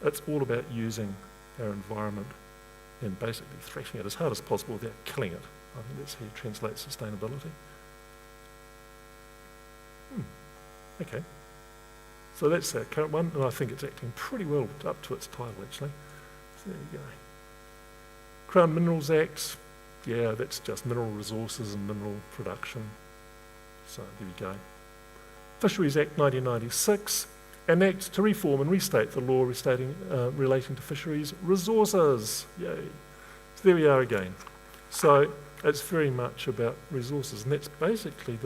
It's all about using our environment and basically thrashing it as hard as possible without killing it. I think that's how you translate sustainability. Okay. So that's our current one, and I think it's acting pretty well up to its title, actually. So there you go. Crown Minerals Act, yeah, that's just mineral resources and mineral production. So there you go. Fisheries Act 1996, an act to reform and restate the law relating to fisheries resources. Yay. So there we are again. So it's very much about resources, and that's basically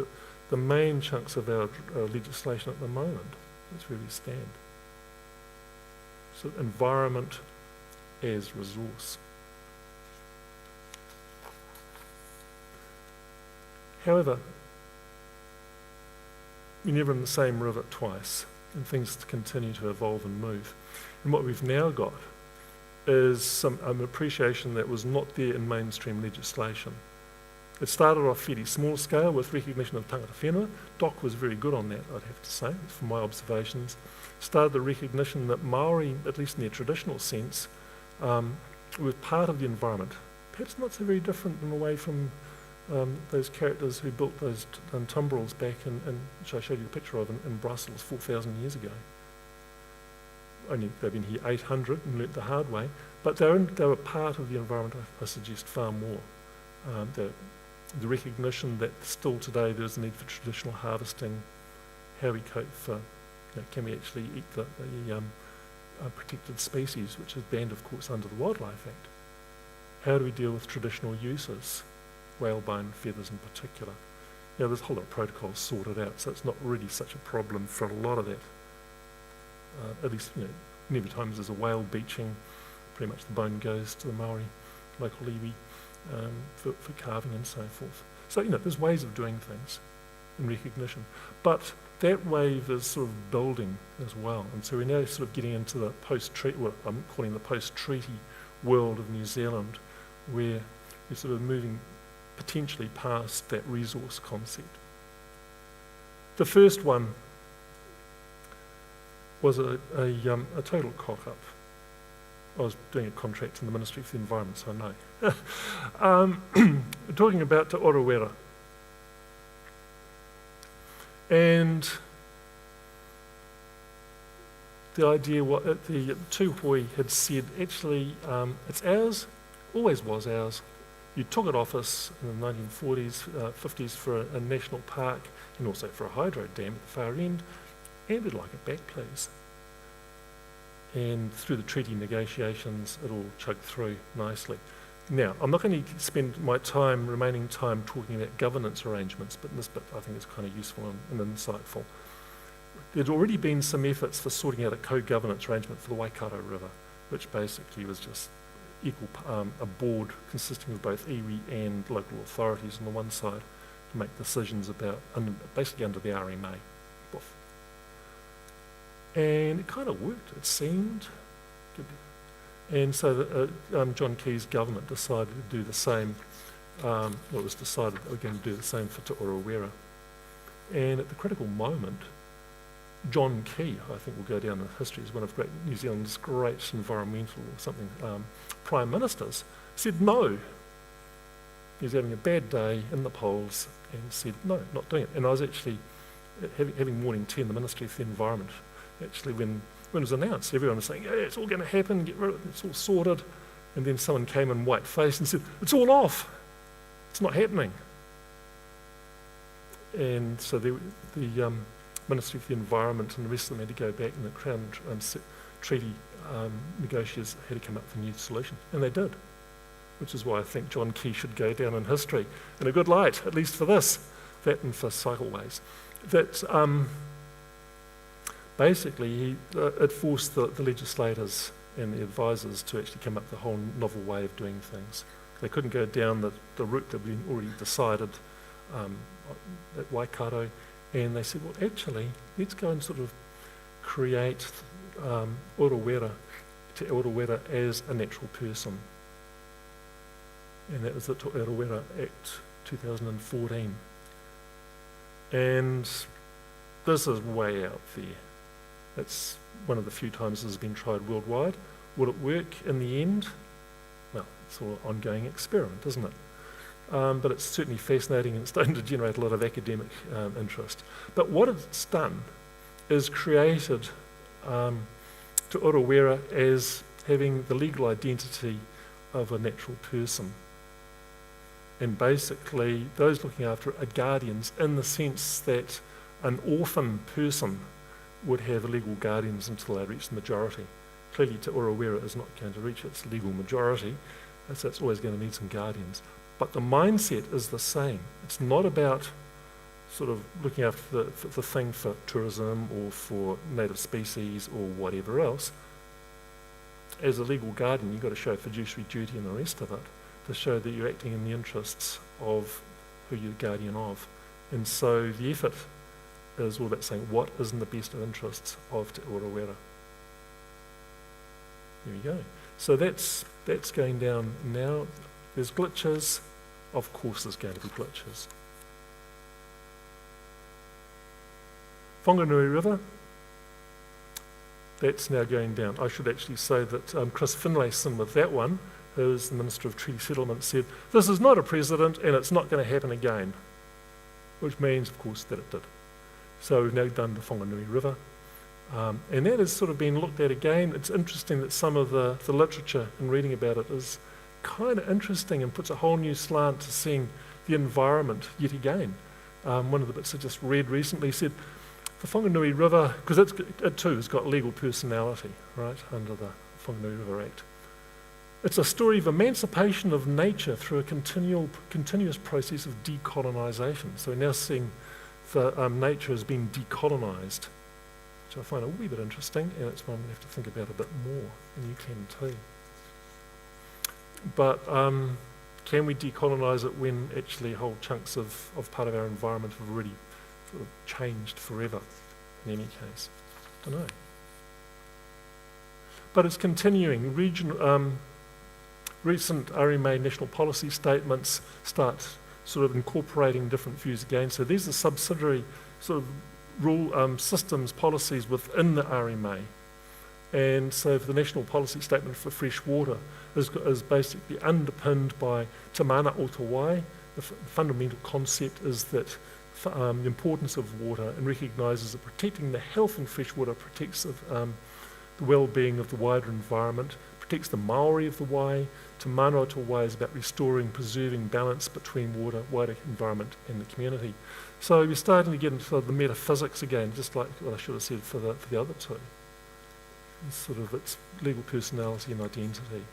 the main chunks of our legislation at the moment. That's where we stand. So environment as resource. However, you're never in the same river twice, and things continue to evolve and move. And what we've now got is some appreciation that was not there in mainstream legislation. It started off fairly small scale with recognition of tangata whenua. DOC was very good on that, I'd have to say, from my observations. Started the recognition that Maori, at least in their traditional sense, were part of the environment. Perhaps not so very different in a way from those characters who built those tumbrils back in, which I showed you the picture of in Brussels 4,000 years ago. Only they've been here 800 and learnt the hard way, but they were part of the environment, I suggest, far more. The recognition that still today there's a need for traditional harvesting, how we cope for can we actually eat the protected species, which is banned, of course, under the Wildlife Act? How do we deal with traditional uses, whalebone, feathers in particular? There's a whole lot of protocols sorted out, so it's not really such a problem for a lot of that. At least, every time there's a whale beaching, pretty much the bone goes to the Maori local iwi for carving and so forth. So, there's ways of doing things in recognition. But that wave is sort of building as well. And so we're now sort of getting into the post-treaty, what I'm calling the post-treaty world of New Zealand, where we're sort of moving potentially past that resource concept. The first one was a total cock-up. I was doing a contract in the Ministry for the Environment, so I know. We're talking about Te Orowera. And the idea, the Tūhoi had said, actually, it's ours, always was ours. You took it off us in the 1940s, 50s for a national park and also for a hydro dam at the far end, and we'd like it back, please. And through the treaty negotiations, it all chugged through nicely. Now, I'm not going to spend my remaining time talking about governance arrangements, but in this bit I think it's kind of useful and insightful. There'd already been some efforts for sorting out a co-governance arrangement for the Waikato River, which basically was just a board consisting of both iwi and local authorities on the one side to make decisions about, basically under the RMA. And it kind of worked, it seemed. And so John Key's government decided to do the same. It was decided that we're going to do the same for Te Orowera. And at the critical moment, John Key, I think, will go down in history as one of New Zealand's great environmental prime ministers, said no. He was having a bad day in the polls and said, no, not doing it. And I was actually having morning tea in the Ministry for the Environment. Actually, when it was announced, everyone was saying, yeah, it's all going to happen, get rid of it, it's all sorted. And then someone came in white-faced and said, it's all off, it's not happening. And so the Ministry for the Environment and the rest of them had to go back, and the Crown Treaty negotiators had to come up with a new solution. And they did, which is why I think John Key should go down in history in a good light, at least for this, that and for cycleways. That basically, it forced the legislators and the advisors to actually come up with a whole novel way of doing things. They couldn't go down the route that we'd already decided at Waikato, and they said, well, actually, let's go and sort of create Te Orowera as a natural person. And that was the Te Orowera Act 2014. And this is way out there. It's one of the few times this has been tried worldwide. Will it work in the end? Well, it's all an ongoing experiment, isn't it? But it's certainly fascinating, and it's starting to generate a lot of academic interest. But what it's done is created Te Orowera as having the legal identity of a natural person. And basically, those looking after it are guardians in the sense that an orphan person would have legal guardians until they reach the majority. Clearly, Te Orowera is not going to reach its legal majority, so it's always going to need some guardians. But the mindset is the same. It's not about sort of looking after the thing for tourism or for native species or whatever else. As a legal guardian, you've got to show fiduciary duty and the rest of it to show that you're acting in the interests of who you're guardian of. And so the effort is all about saying what is in the best of interests of Te Orowera. There we go. So that's going down now. There's glitches. Of course there's going to be glitches. Whanganui River, that's now going down. I should actually say that Chris Finlayson with that one, who is the Minister of Treaty Settlement, said, this is not a precedent and it's not going to happen again, which means, of course, that it did. So we've now done the Whanganui River, and that has sort of been looked at again. It's interesting that some of the literature and reading about it is kind of interesting and puts a whole new slant to seeing the environment yet again. One of the bits I just read recently said, The Whanganui River, because it too has got legal personality, right, under the Whanganui River Act. It's a story of emancipation of nature through a continuous process of decolonisation. So we're now seeing the nature has been decolonised, which I find a wee bit interesting, and it's one we have to think about a bit more, and you can too. But can we decolonise it when actually whole chunks of part of our environment have already sort of changed forever, in any case? I don't know. But it's continuing. Recent RMA national policy statements start sort of incorporating different views again. So these are subsidiary sort of rule systems, policies within the RMA. And so the national policy statement for fresh water is basically underpinned by Te Mana o Te Wai. The fundamental concept is that the importance of water, and recognises that protecting the health in fresh water protects the well-being of the wider environment, protects the Maori of the Wai. Te Mana o Te Wai is about restoring, preserving balance between water, wider environment and the community. So you're starting to get into the metaphysics again, just like what I should have said for the other two. It's sort of its legal personality and identity.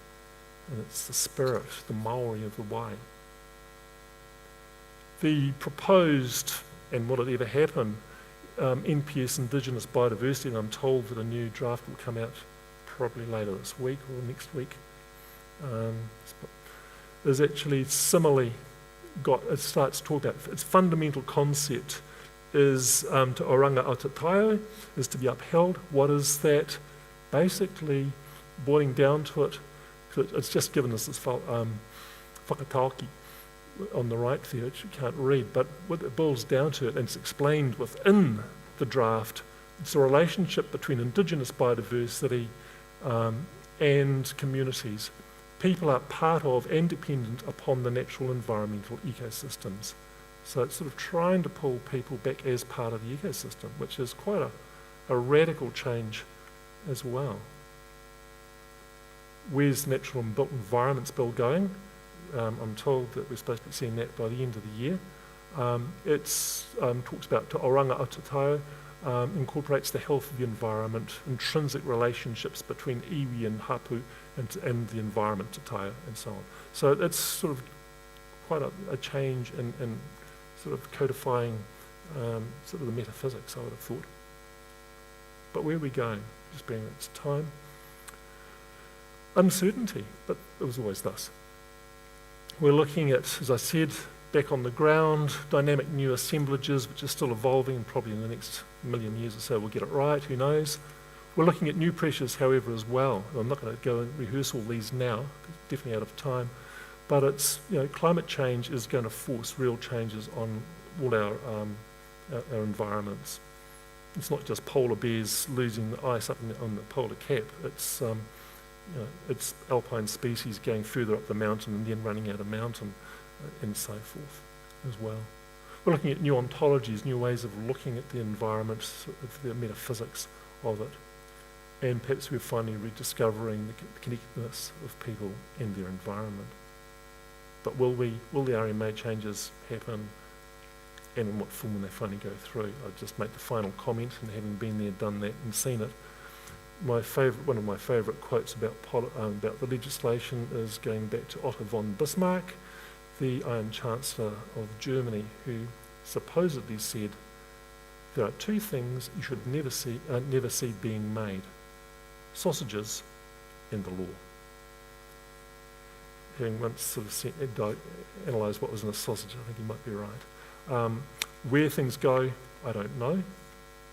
And it's the spirit, the Maori of the Wai. The proposed, and will it ever happen, NPS Indigenous Biodiversity, and I'm told that a new draft will come out probably later this week or next week, is actually similarly it starts to talk about its fundamental concept is to oranga o te taio, is to be upheld. What is that? Basically, boiling down to it, it's just given us this whakatauki on the right there, which you can't read, but what it boils down to, and it's explained within the draft, it's a relationship between Indigenous biodiversity and communities. People are part of and dependent upon the natural environmental ecosystems. So it's sort of trying to pull people back as part of the ecosystem, which is quite a radical change as well. Where's Natural and Built Environments Bill going? I'm told that we're supposed to be seeing that by the end of the year. It talks about Te Oranga o Te Taio, incorporates the health of the environment, intrinsic relationships between iwi and hapu and the environment, Te Taio, and so on. So it's sort of quite a change in sort of codifying sort of the metaphysics, I would have thought. But where are we going? Just being its time. Uncertainty, but it was always thus. We're looking at, as I said, back on the ground, dynamic new assemblages, which are still evolving, and probably in the next million years or so we'll get it right, who knows. We're looking at new pressures, however, as well. I'm not going to go and rehearse all these now, definitely out of time, but it's, climate change is going to force real changes on all our environments. It's not just polar bears losing the ice up on the polar cap, it's alpine species going further up the mountain and then running out of mountain and so forth as well. We're looking at new ontologies, new ways of looking at the environment, the metaphysics of it, and perhaps we're finally rediscovering the connectedness of people and their environment. But will the RMA changes happen, and in what form when they finally go through? I'll just make the final comment, and having been there, done that, and seen it, one of my favourite quotes about the legislation is going back to Otto von Bismarck, the Iron Chancellor of Germany, who supposedly said, there are two things you should never see being made: sausages and the law. Having once sort of analysed what was in a sausage, I think he might be right. Where things go, I don't know.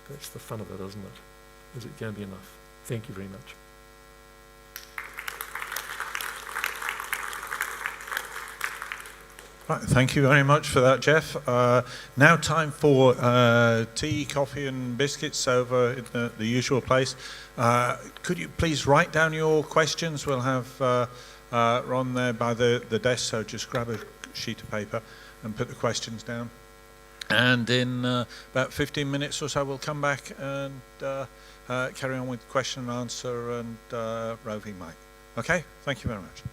That's the fun of it, isn't it? Is it going to be enough? Thank you very much. Right, thank you very much for that, Jeff. Now time for tea, coffee and biscuits over in the usual place. Could you please write down your questions? We'll have Ron there by the desk, so just grab a sheet of paper and put the questions down. And in about 15 minutes or so, we'll come back and carry on with question and answer and roving mic. Okay, thank you very much.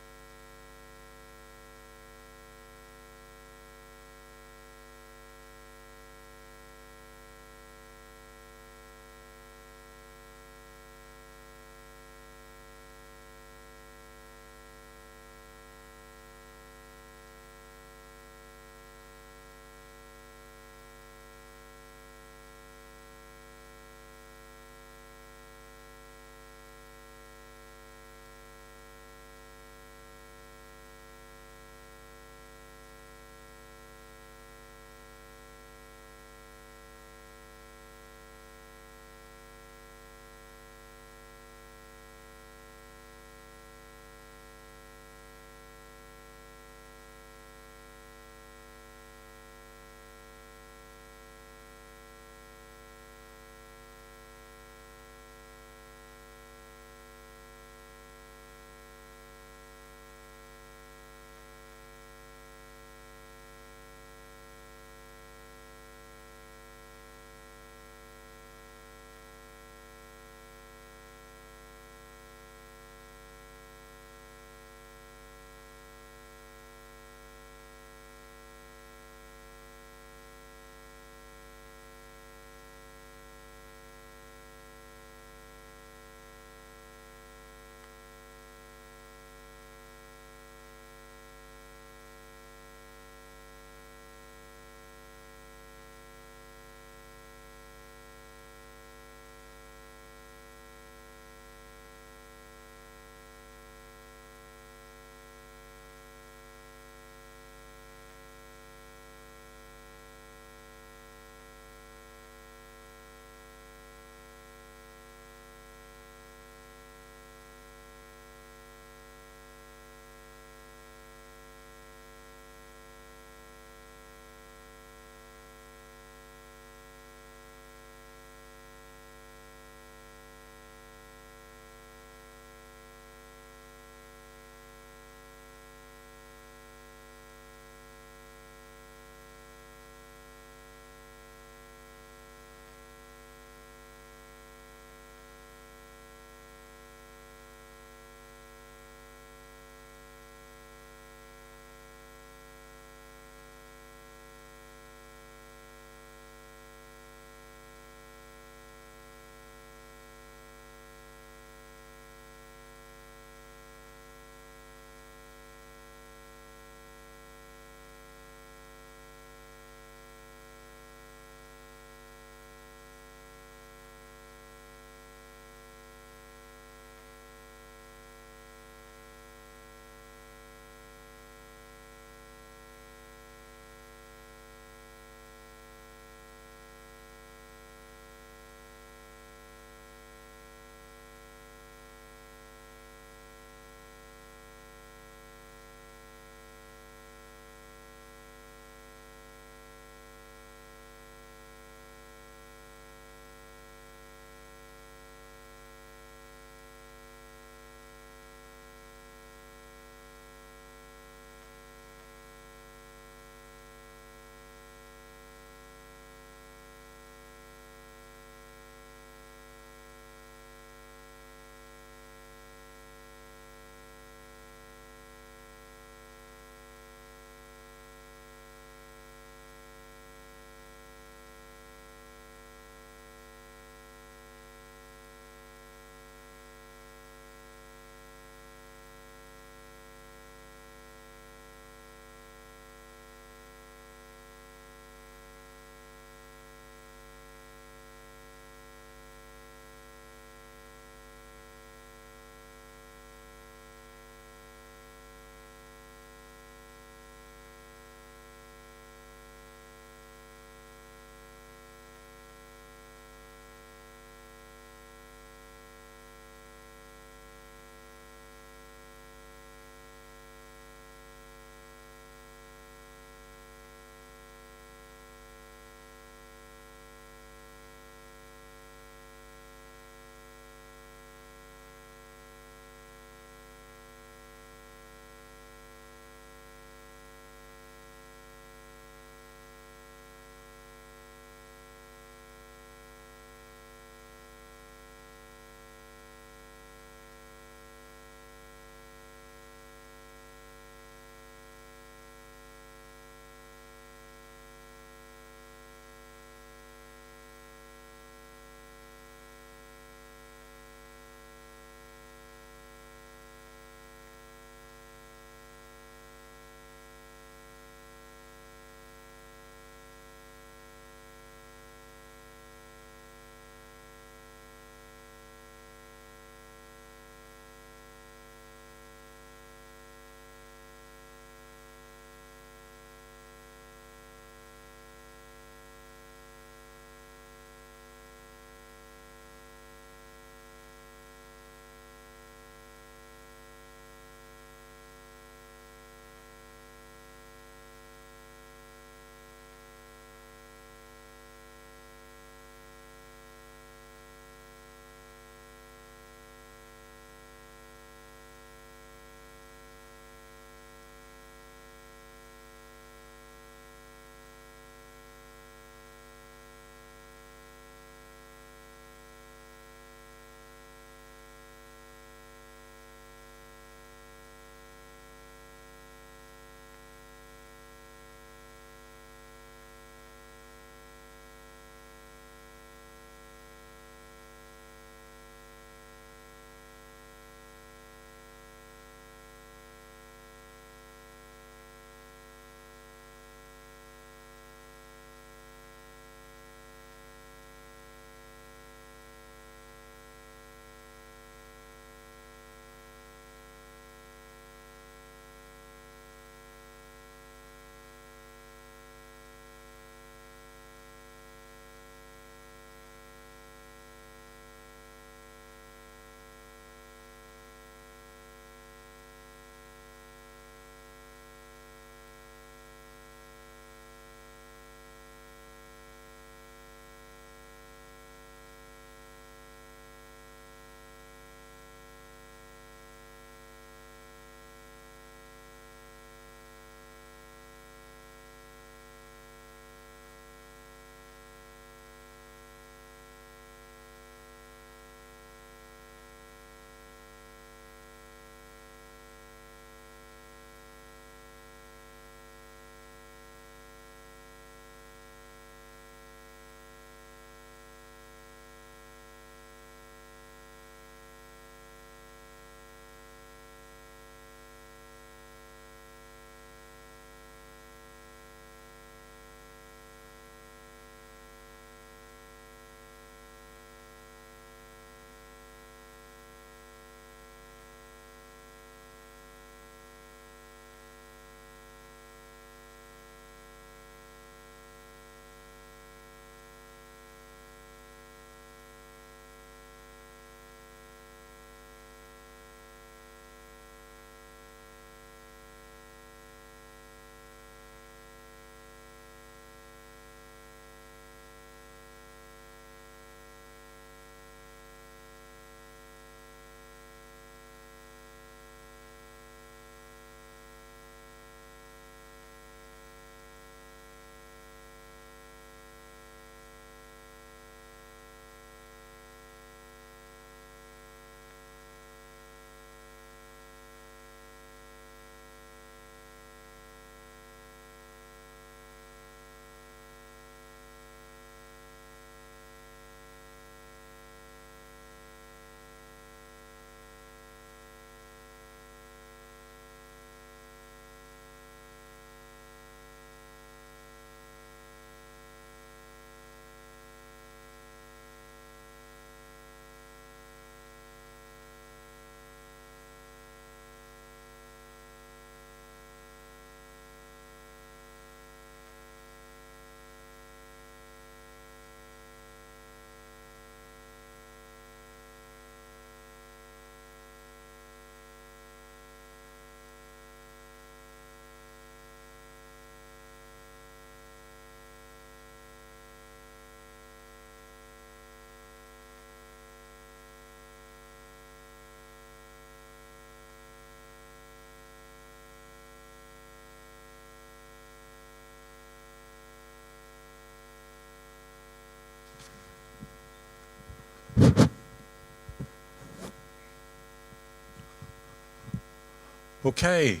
Okay,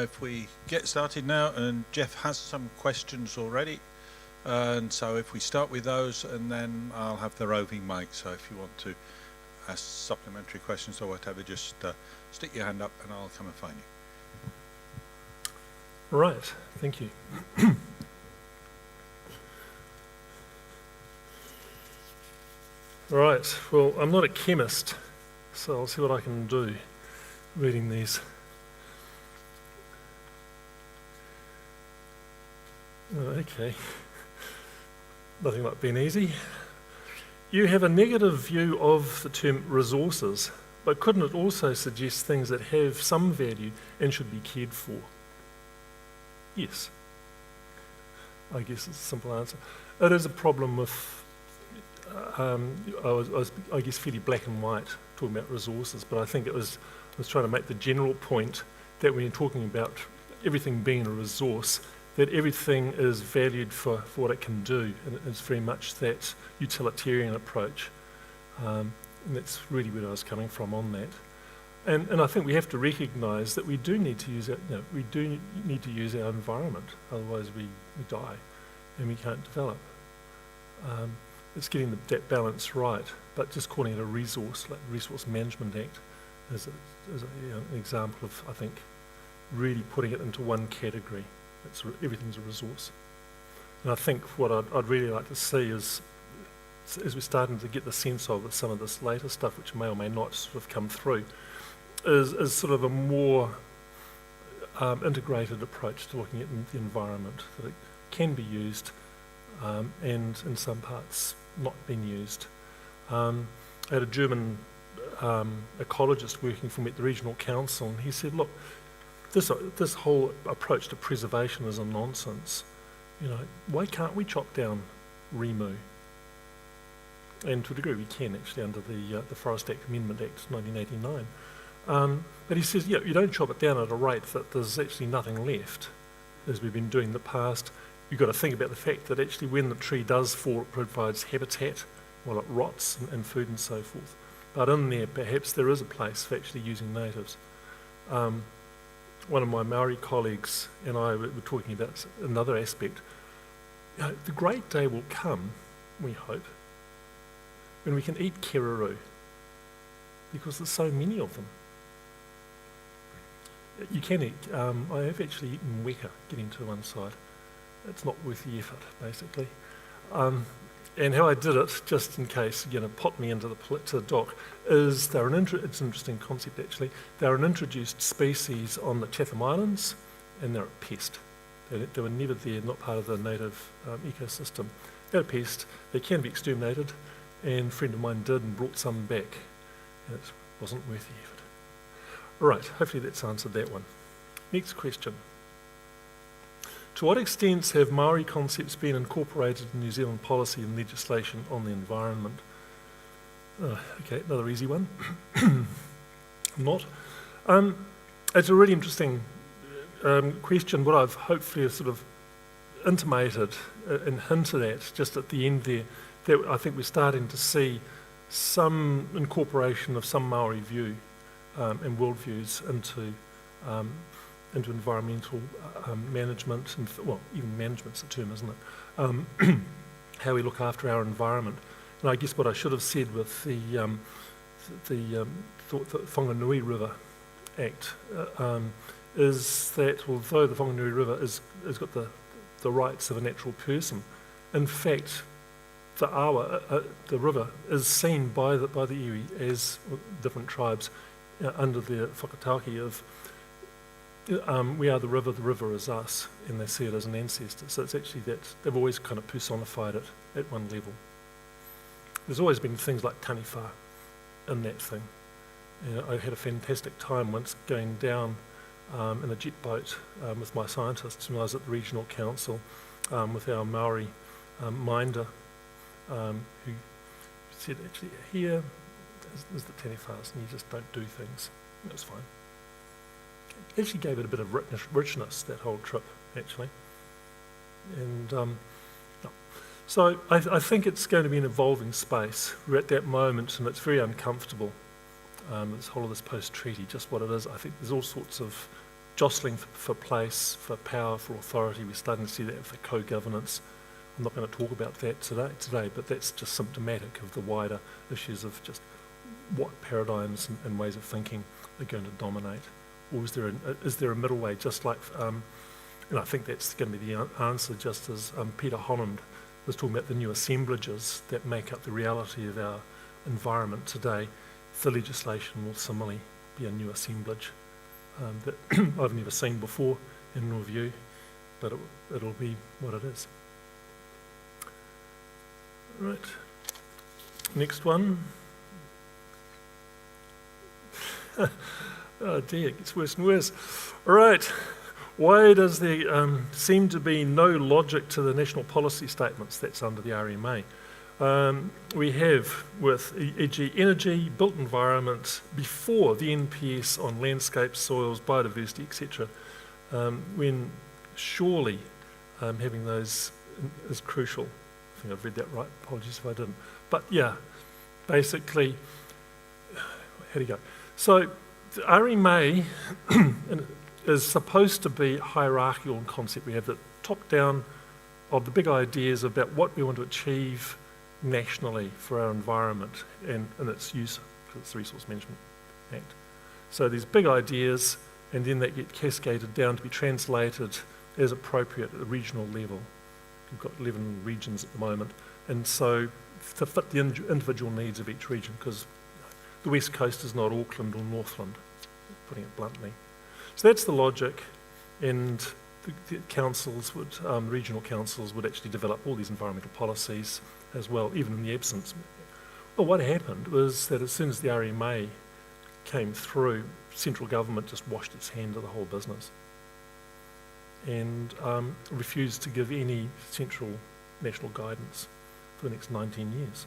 if we get started now, and Jeff has some questions already, and so if we start with those, and then I'll have the roving mic, so if you want to ask supplementary questions or whatever, just stick your hand up and I'll come and find you. Right, thank you. Right, well, I'm not a chemist, so I'll see what I can do reading these. Okay, nothing like being easy. You have a negative view of the term resources, but couldn't it also suggest things that have some value and should be cared for? Yes. I guess it's a simple answer. It is a problem with, I guess, fairly black and white talking about resources, but I think I was trying to make the general point that when you're talking about everything being a resource, that everything is valued for what it can do, and it's very much that utilitarian approach. And that's really where I was coming from on that. And I think we have to recognise that we do need to use our environment, otherwise we die and we can't develop. It's getting that balance right, but just calling it a resource, like the Resource Management Act, is an example of, I think, really putting it into one category. Everything's a resource. And I think what I'd really like to see is, as we're starting to get the sense of some of this later stuff, which may or may not sort of come through, is sort of a more integrated approach to looking at the environment, that it can be used and in some parts not been used. I had a German ecologist working for me at the regional council, and he said, look, this whole approach to preservation is a nonsense. You know, why can't we chop down Rimu? And to a degree we can, actually, under the Forest Act Amendment Act 1989. But he says, yeah, you don't chop it down at a rate that there's actually nothing left, as we've been doing in the past. You've got to think about the fact that actually when the tree does fall, it provides habitat while it rots and food and so forth. But in there, perhaps there is a place for actually using natives. One of my Maori colleagues and I were talking about another aspect. You know, the great day will come, we hope, when we can eat keruru, because there's so many of them. You can eat, I have actually eaten weka, getting to one side. It's not worth the effort, basically. And how I did it, just in case, pot me into the dock, is it's an interesting concept, actually. They're an introduced species on the Chatham Islands, and they're a pest. They were never there, not part of the native ecosystem. They're a pest. They can be exterminated, and a friend of mine did and brought some back, and it wasn't worth the effort. Right, hopefully that's answered that one. Next question. To what extent have Maori concepts been incorporated in New Zealand policy and legislation on the environment? Okay, another easy one. Not. It's a really interesting question. What I've hopefully sort of intimated and hinted at just at the end there, that I think we're starting to see some incorporation of some Maori view and worldviews into environmental management, and even management's a term, isn't it? How we look after our environment. And I guess what I should have said with the Whanganui River Act is that although the Whanganui River has got the rights of a natural person, in fact, the awa, the river, is seen by the iwi as different tribes under the whakatauki of we are the river is us, and they see it as an ancestor. So it's actually that they've always kind of personified it at one level. There's always been things like taniwha in that thing. I had a fantastic time once going down in a jet boat with my scientists when I was at the regional council with our Maori minder who said, actually, here is the taniwhas, and you just don't do things. It was fine. It actually gave it a bit of richness, that whole trip, actually. And so I think it's going to be an evolving space. We're at that moment, and it's very uncomfortable. this whole of this post-treaty, just what it is. I think there's all sorts of jostling for place, for power, for authority. We're starting to see that for co-governance. I'm not going to talk about that today, but that's just symptomatic of the wider issues of just what paradigms and ways of thinking are going to dominate. Or is there a middle way, just like, and I think that's going to be the answer, just as Peter Holland was talking about the new assemblages that make up the reality of our environment today. The legislation will similarly be a new assemblage that I've never seen before in review, but it'll be what it is. Right, next one. Oh dear, it gets worse and worse. All right, why does there seem to be no logic to the national policy statements that's under the RMA? We have with e.g. energy, built environment, before the NPS on landscapes, soils, biodiversity, etc., when surely having those is crucial. I think I've read that right, apologies if I didn't. But yeah, basically, how do you go? So the RMA is supposed to be hierarchical in concept. We have the top-down of the big ideas about what we want to achieve nationally for our environment and its use, because it's the Resource Management Act. So these big ideas, and then they get cascaded down to be translated as appropriate at a regional level. We've got 11 regions at the moment, and so to fit the individual needs of each region, because the West Coast is not Auckland or Northland, putting it bluntly. So that's the logic, and the councils would, regional councils would actually develop all these environmental policies as well, even in the absence. Well, what happened was that as soon as the RMA came through, central government just washed its hand of the whole business and refused to give any central national guidance for the next 19 years.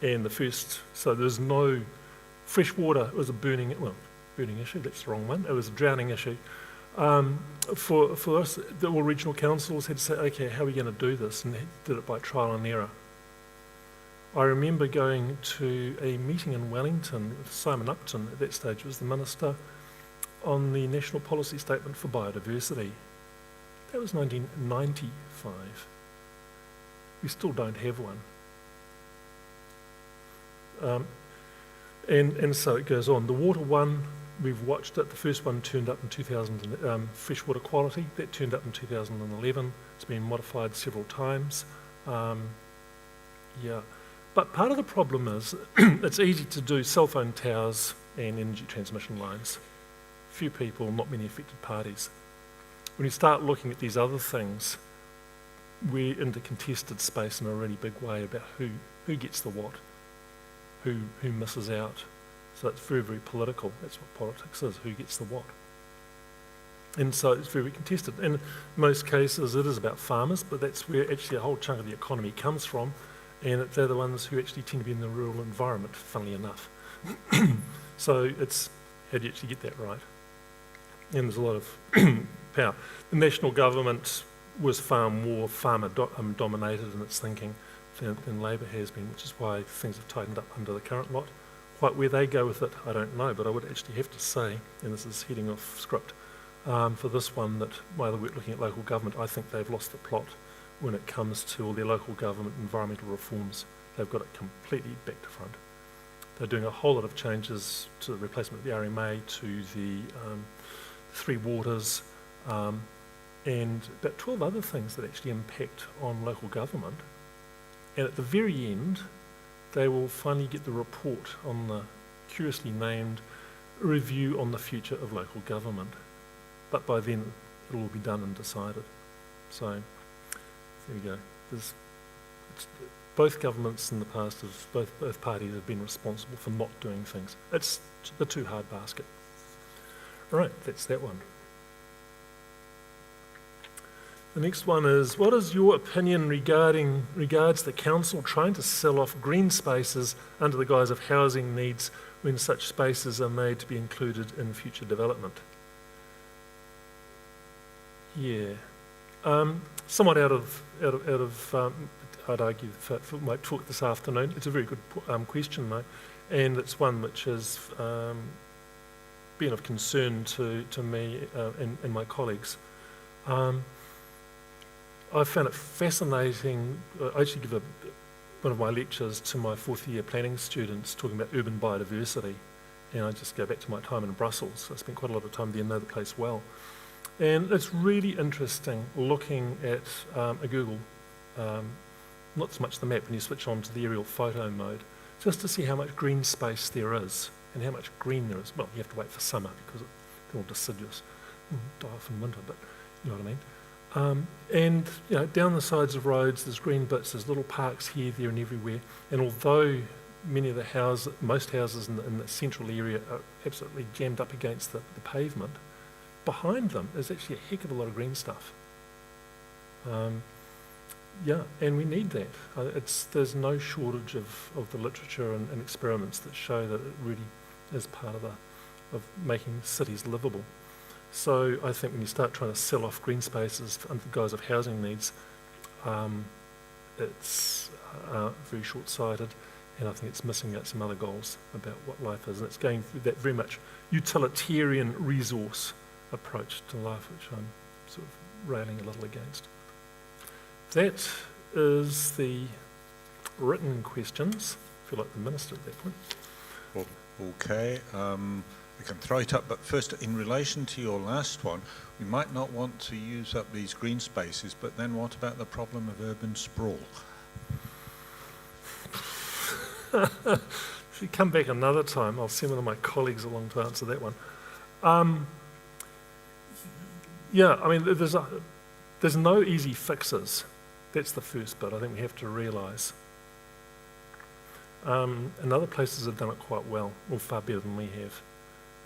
And so there's no fresh water. It was a burning issue, that's the wrong one. It was a drowning issue. For us, the all regional councils had to say, okay, how are we going to do this? And they did it by trial and error. I remember going to a meeting in Wellington with Simon Upton, at that stage was the minister, on the National Policy Statement for Biodiversity. That was 1995. We still don't have one. And so it goes on. The water one, we've watched it. The first one turned up in 2000, freshwater quality. That turned up in 2011. It's been modified several times. Yeah. But part of the problem is it's easy to do cell phone towers and energy transmission lines. Few people, not many affected parties. When you start looking at these other things, we're into contested space in a really big way about who gets the what, who misses out. So it's very, very political. That's what politics is, who gets the what. And so it's very contested. In most cases, it is about farmers, but that's where actually a whole chunk of the economy comes from, and they're the ones who actually tend to be in the rural environment, funnily enough. So it's, how do you actually get that right? And there's a lot of power. The national government was far more farmer-dominated in its thinking than Labor has been, which is why things have tightened up under the current lot. Quite where they go with it, I don't know, but I would actually have to say, and this is heading off script, for this one, that while we're looking at local government, I think they've lost the plot when it comes to all their local government environmental reforms. They've got it completely back to front. They're doing a whole lot of changes to the replacement of the RMA, to the three waters, and about 12 other things that actually impact on local government. And at the very end, they will finally get the report on the curiously named review on the future of local government. But by then, it'll all be done and decided. So, there we go. Both governments in the past, both parties have been responsible for not doing things. It's the too hard basket. All right, that's that one. The next one is, what is your opinion regards the council trying to sell off green spaces under the guise of housing needs when such spaces are made to be included in future development? Yeah, somewhat out of I'd argue for my talk this afternoon. It's a very good question though, and it's one which has been of concern to me and my colleagues. I found it fascinating. I actually give one of my lectures to my fourth year planning students talking about urban biodiversity, and I just go back to my time in Brussels. I spent quite a lot of time there and know the place well. And it's really interesting looking at a Google, not so much the map, when you switch on to the aerial photo mode, just to see how much green space there is and how much green there is. Well, you have to wait for summer because it's all deciduous. Die off in winter, but you know what I mean. And you know, down the sides of roads, there's green bits, there's little parks here, there, and everywhere. And although many of the houses, most houses in the central area are absolutely jammed up against the pavement, behind them is actually a heck of a lot of green stuff. Yeah, and we need that. There's no shortage of the literature and experiments that show that it really is part of making cities livable. So I think when you start trying to sell off green spaces under the guise of housing needs, it's very short-sighted, and I think it's missing out some other goals about what life is. And it's going through that very much utilitarian resource approach to life, which I'm sort of railing a little against. That is the written questions. I feel like the minister at that point. Well, okay. We can throw it up, but first, in relation to your last one, we might not want to use up these green spaces, but then what about the problem of urban sprawl? If you come back another time, I'll send one of my colleagues along to answer that one. Yeah, I mean, there's no easy fixes. That's the first bit I think we have to realise. And other places have done it quite well, or far better than we have.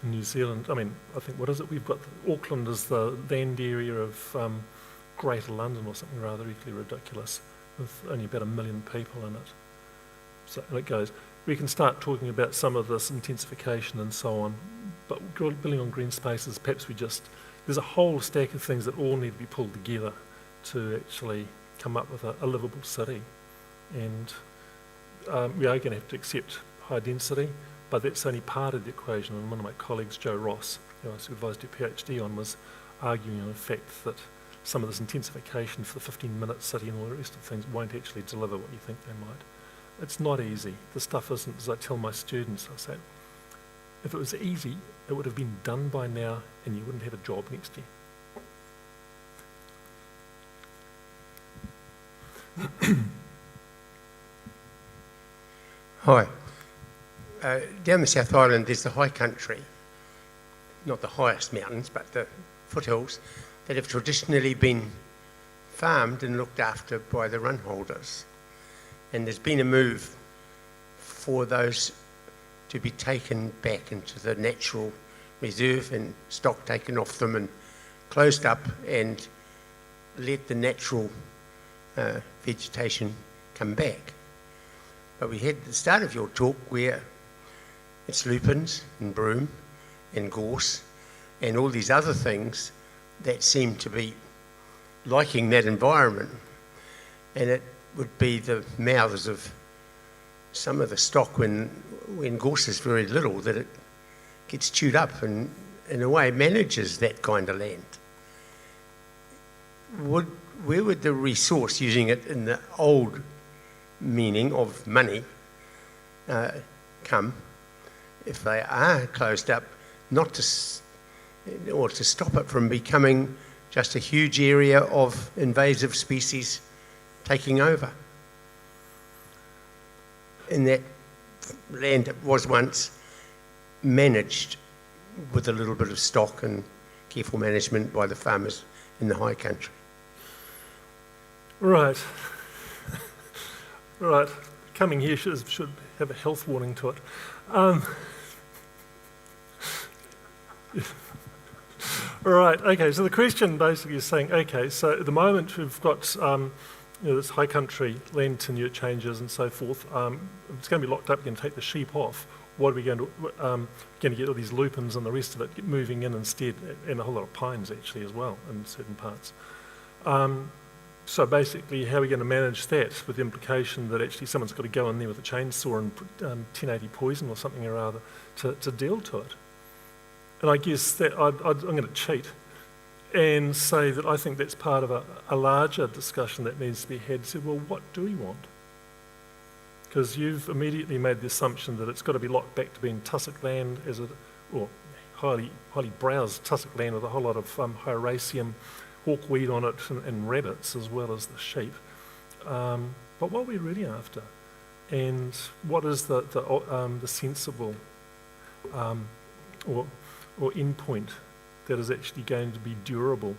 In New Zealand, I mean, I think, what is it? We've got Auckland as the land area of Greater London or something rather equally ridiculous, with only about 1 million people in it. So and it goes. We can start talking about some of this intensification and so on, but building on green spaces, perhaps there's a whole stack of things that all need to be pulled together to actually come up with a livable city. And we are going to have to accept high density, but that's only part of the equation. And one of my colleagues, Joe Ross, who I supervised your PhD on, was arguing on the fact that some of this intensification for the 15-minute city and all the rest of things won't actually deliver what you think they might. It's not easy. The stuff isn't, as I tell my students, I say, if it was easy, it would have been done by now and you wouldn't have a job next year. Hi. Down the South Island there's the high country, not the highest mountains, but the foothills that have traditionally been farmed and looked after by the run holders. And there's been a move for those to be taken back into the natural reserve and stock taken off them and closed up and let the natural vegetation come back. But we had the start of your talk where it's lupins and broom and gorse and all these other things that seem to be liking that environment. And it would be the mouths of some of the stock when gorse is very little that it gets chewed up and in a way manages that kind of land. Where would the resource, using it in the old meaning of money, come if they are closed up, not to, or to stop it from becoming just a huge area of invasive species taking over? And that land that was once managed with a little bit of stock and careful management by the farmers in the high country. Right. Right. Coming here should have a health warning to it. Right, okay, so the question basically is saying, okay, so at the moment we've got this high country, land tenure changes and so forth. It's going to be locked up, you're going to take the sheep off. What are we going to get all these lupins and the rest of it moving in instead, and a whole lot of pines actually as well in certain parts. So basically, how are we going to manage that with the implication that actually someone's got to go in there with a chainsaw and put 1080 poison or something or other to deal to it? And I guess that I'm going to cheat and say that I think that's part of a larger discussion that needs to be had. So, well, what do we want? Because you've immediately made the assumption that it's got to be locked back to being tussock land, or highly browsed tussock land with a whole lot of hieracium, hawkweed on it, and rabbits as well as the sheep. But what are we really after? And what is the sensible or endpoint that is actually going to be durable?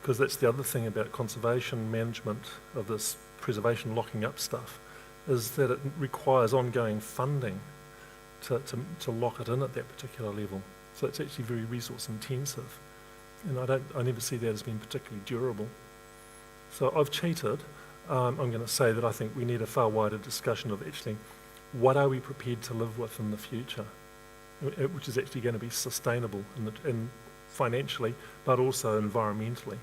Because that's the other thing about conservation management of this preservation locking up stuff, is that it requires ongoing funding to lock it in at that particular level. So it's actually very resource intensive. And I never see that as being particularly durable. So I've cheated. I'm going to say that I think we need a far wider discussion of actually what are we prepared to live with in the future, which is actually going to be sustainable in financially, but also environmentally.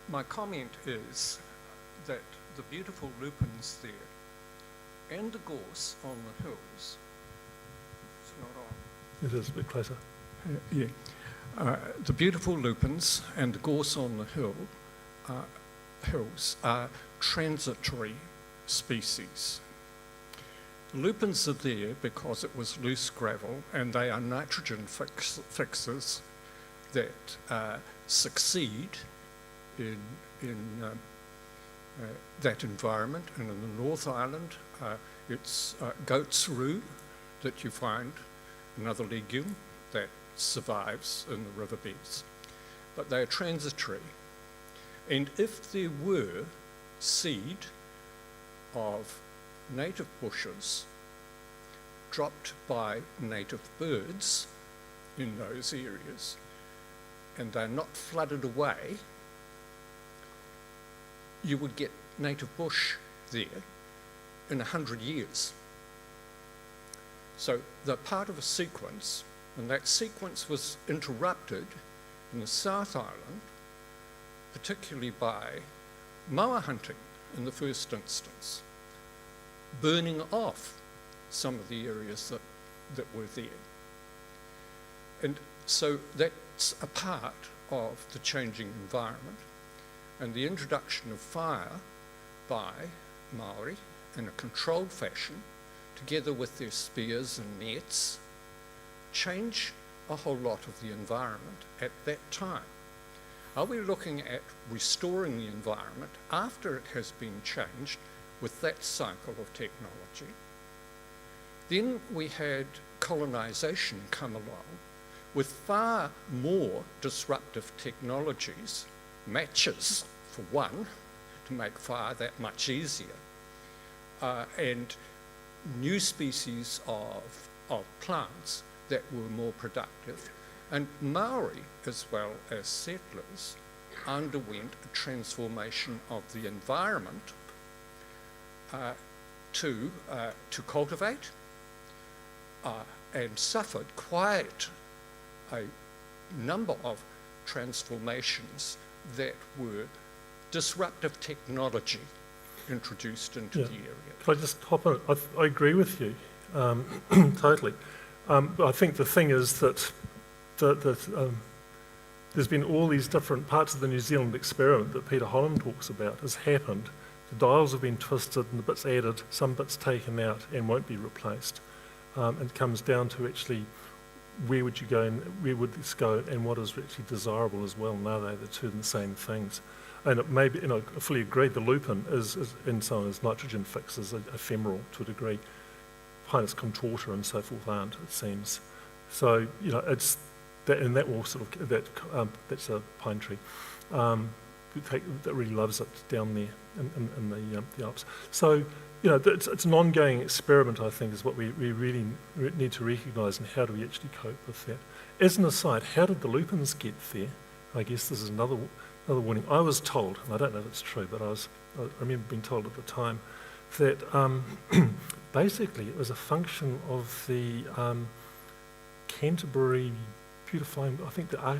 My comment is that the beautiful lupins there and the gorse on the hills, it's not on. It is a bit closer. The beautiful lupins and the gorse on the hills are transitory species. Lupins are there because it was loose gravel, and they are nitrogen fixers that succeed in that environment. And in the North Island, it's goat's rue that you find, another legume that survives in the riverbeds. But they are transitory. And if there were seed of native bushes dropped by native birds in those areas, and they're not flooded away, you would get native bush there in 100 years. So they're part of a sequence, and that sequence was interrupted in the South Island, particularly by moa hunting in the first instance, burning off some of the areas that were there. And so that's a part of the changing environment. And the introduction of fire by Maori in a controlled fashion, together with their spears and nets, change a whole lot of the environment at that time. Are we looking at restoring the environment after it has been changed with that cycle of technology? Then we had colonisation come along with far more disruptive technologies, matches for one, to make fire that much easier, and new species of plants that were more productive. And Maori, as well as settlers, underwent a transformation of the environment to cultivate, and suffered quite a number of transformations that were disruptive technology introduced into the area. Can I just hop on? I agree with you totally. But I think the thing is that there's been all these different parts of the New Zealand experiment that Peter Holland talks about has happened. The dials have been twisted and the bits added, some bits taken out and won't be replaced. And it comes down to actually where would you go and where would this go and what is actually desirable as well, and are they the two and the same things? And it may be, I fully agree, the lupin is in some as nitrogen fixes, ephemeral to a degree. Pinus contorta and so forth aren't, it seems. So, it's that, and that will sort of, that's a pine tree that really loves it down there in the Alps. So, it's an ongoing experiment, I think, is what we really need to recognise, and how do we actually cope with that. As an aside, how did the lupins get there? I guess this is another another warning. I was told, and I don't know if it's true, but I remember being told at the time that basically it was a function of the Canterbury Beautifying, I think the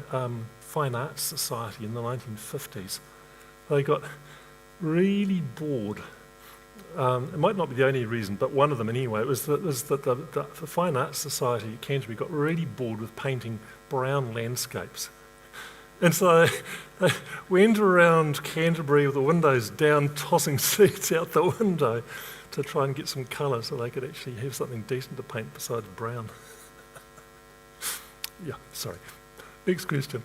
Fine Arts Society in the 1950s. They got really bored. It might not be the only reason, but one of them anyway. It was that the Fine Arts Society at Canterbury got really bored with painting brown landscapes. And so they went around Canterbury with the windows down, tossing seeds out the window to try and get some colour so they could actually have something decent to paint besides brown. Yeah, sorry. Next question.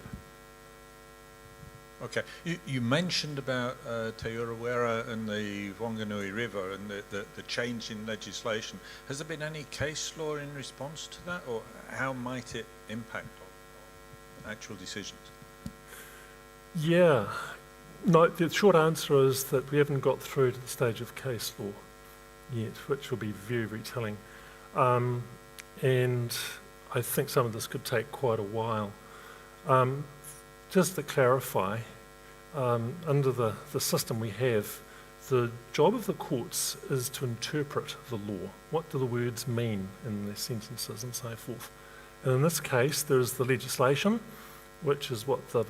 Okay, you mentioned about Te Urewera and the Whanganui River and the change in legislation. Has there been any case law in response to that, or how might it impact on actual decisions? Yeah. No, the short answer is that we haven't got through to the stage of case law yet, which will be very, very telling. And I think some of this could take quite a while. Just to clarify, under the system we have, the job of the courts is to interpret the law. What do the words mean in their sentences and so forth? And in this case, there's the legislation, which is what the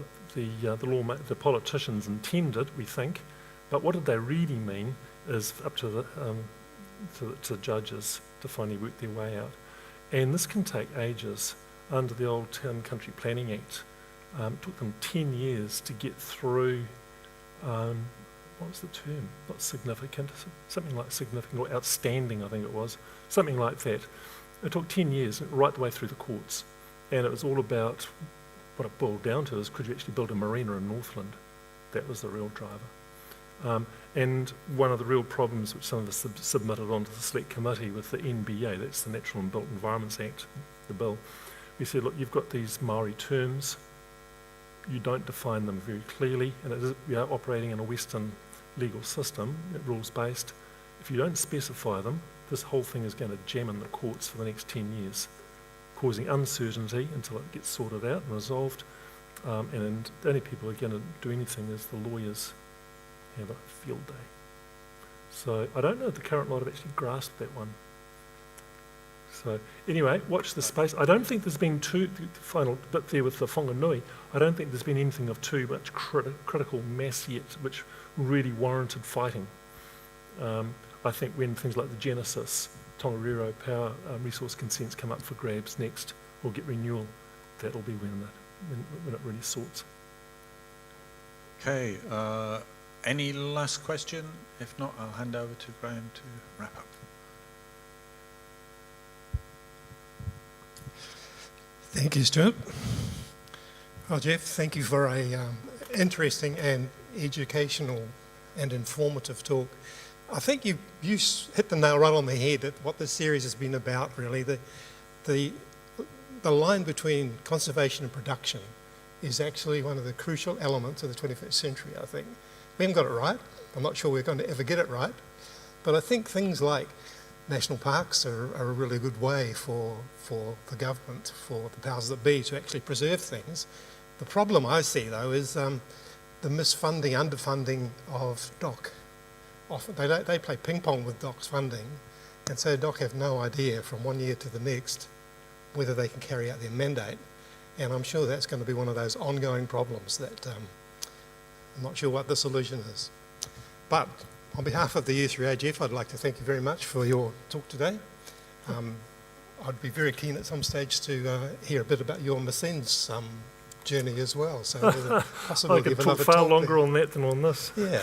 politicians intended, we think. But what did they really mean is up to the judges to finally work their way out. And this can take ages. Under the old Town Country Planning Act, it took them 10 years to get through, what was the term? Not significant, something like significant or outstanding, I think it was, something like that. It took 10 years, right the way through the courts. And it was all about, what it boiled down to is, could you actually build a marina in Northland? That was the real driver. And one of the real problems which some of us submitted onto the Select Committee with the NBA, that's the Natural and Built Environments Act, the bill, we said, look, you've got these Maori terms, you don't define them very clearly, and we are operating in a Western legal system, rules-based. If you don't specify them, this whole thing is going to jam in the courts for the next 10 years, causing uncertainty until it gets sorted out and resolved. And the only people who are going to do anything is the lawyers have a field day. So I don't know if the current lot have actually grasped that one. So anyway, watch the space. I don't think there's been the final bit there with the Whanganui, I don't think there's been anything of too much critical mass yet which really warranted fighting. I think when things like the Genesis, Tongariro power resource consents come up for grabs next, or get renewal, that'll be when it really sorts. Okay, any last question? If not, I'll hand over to Graham to wrap up. Thank you, Stuart. Well, Jeff, thank you for a interesting and educational and informative talk. I think you hit the nail right on the head at what this series has been about, really. The line between conservation and production is actually one of the crucial elements of the 21st century, I think. We haven't got it right. I'm not sure we're going to ever get it right. But I think things like national parks are a really good way for the government, for the powers that be, to actually preserve things. The problem I see, though, is the misfunding, underfunding of DOC. Often they play ping pong with DOC's funding, and so DOC have no idea from one year to the next whether they can carry out their mandate. And I'm sure that's going to be one of those ongoing problems that I'm not sure what the solution is. But on behalf of the U3AGF, I'd like to thank you very much for your talk today. I'd be very keen at some stage to hear a bit about your Messens journey as well. So there's a possibility I of could another talk far talk longer there. on that than on this. Yeah.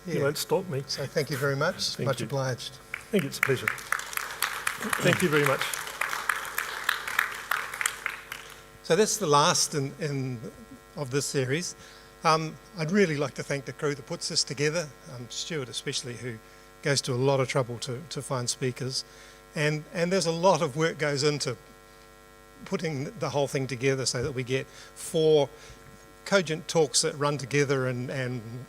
You won't stop me. So thank you very much. Thank Much you. obliged. I think it's a pleasure. Thank you very much. So that's the last of this series. I'd really like to thank the crew that puts this together, Stuart especially, who goes to a lot of trouble to find speakers. And there's a lot of work goes into putting the whole thing together so that we get 4 cogent talks that run together and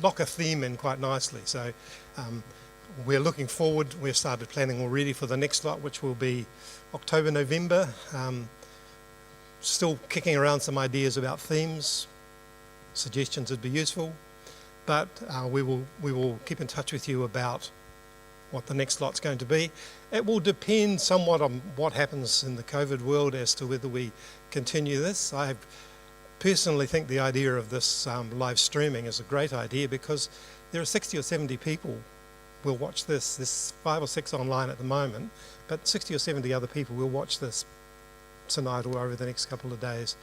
lock a theme in quite nicely. So we're looking forward. We've started planning already for the next lot, which will be October, November. still kicking around some ideas about themes. Suggestions would be useful, but we will keep in touch with you about what the next lot's going to be. It will depend somewhat on what happens in the COVID world as to whether we continue this. I personally think the idea of this live streaming is a great idea because there are 60 or 70 people will watch this. There's 5 or 6 online at the moment, but 60 or 70 other people will watch this tonight or over the next couple of days.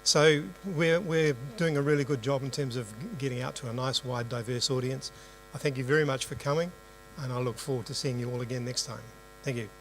So we're doing a really good job in terms of getting out to a nice, wide, diverse audience. I thank you very much for coming, and I look forward to seeing you all again next time. Thank you.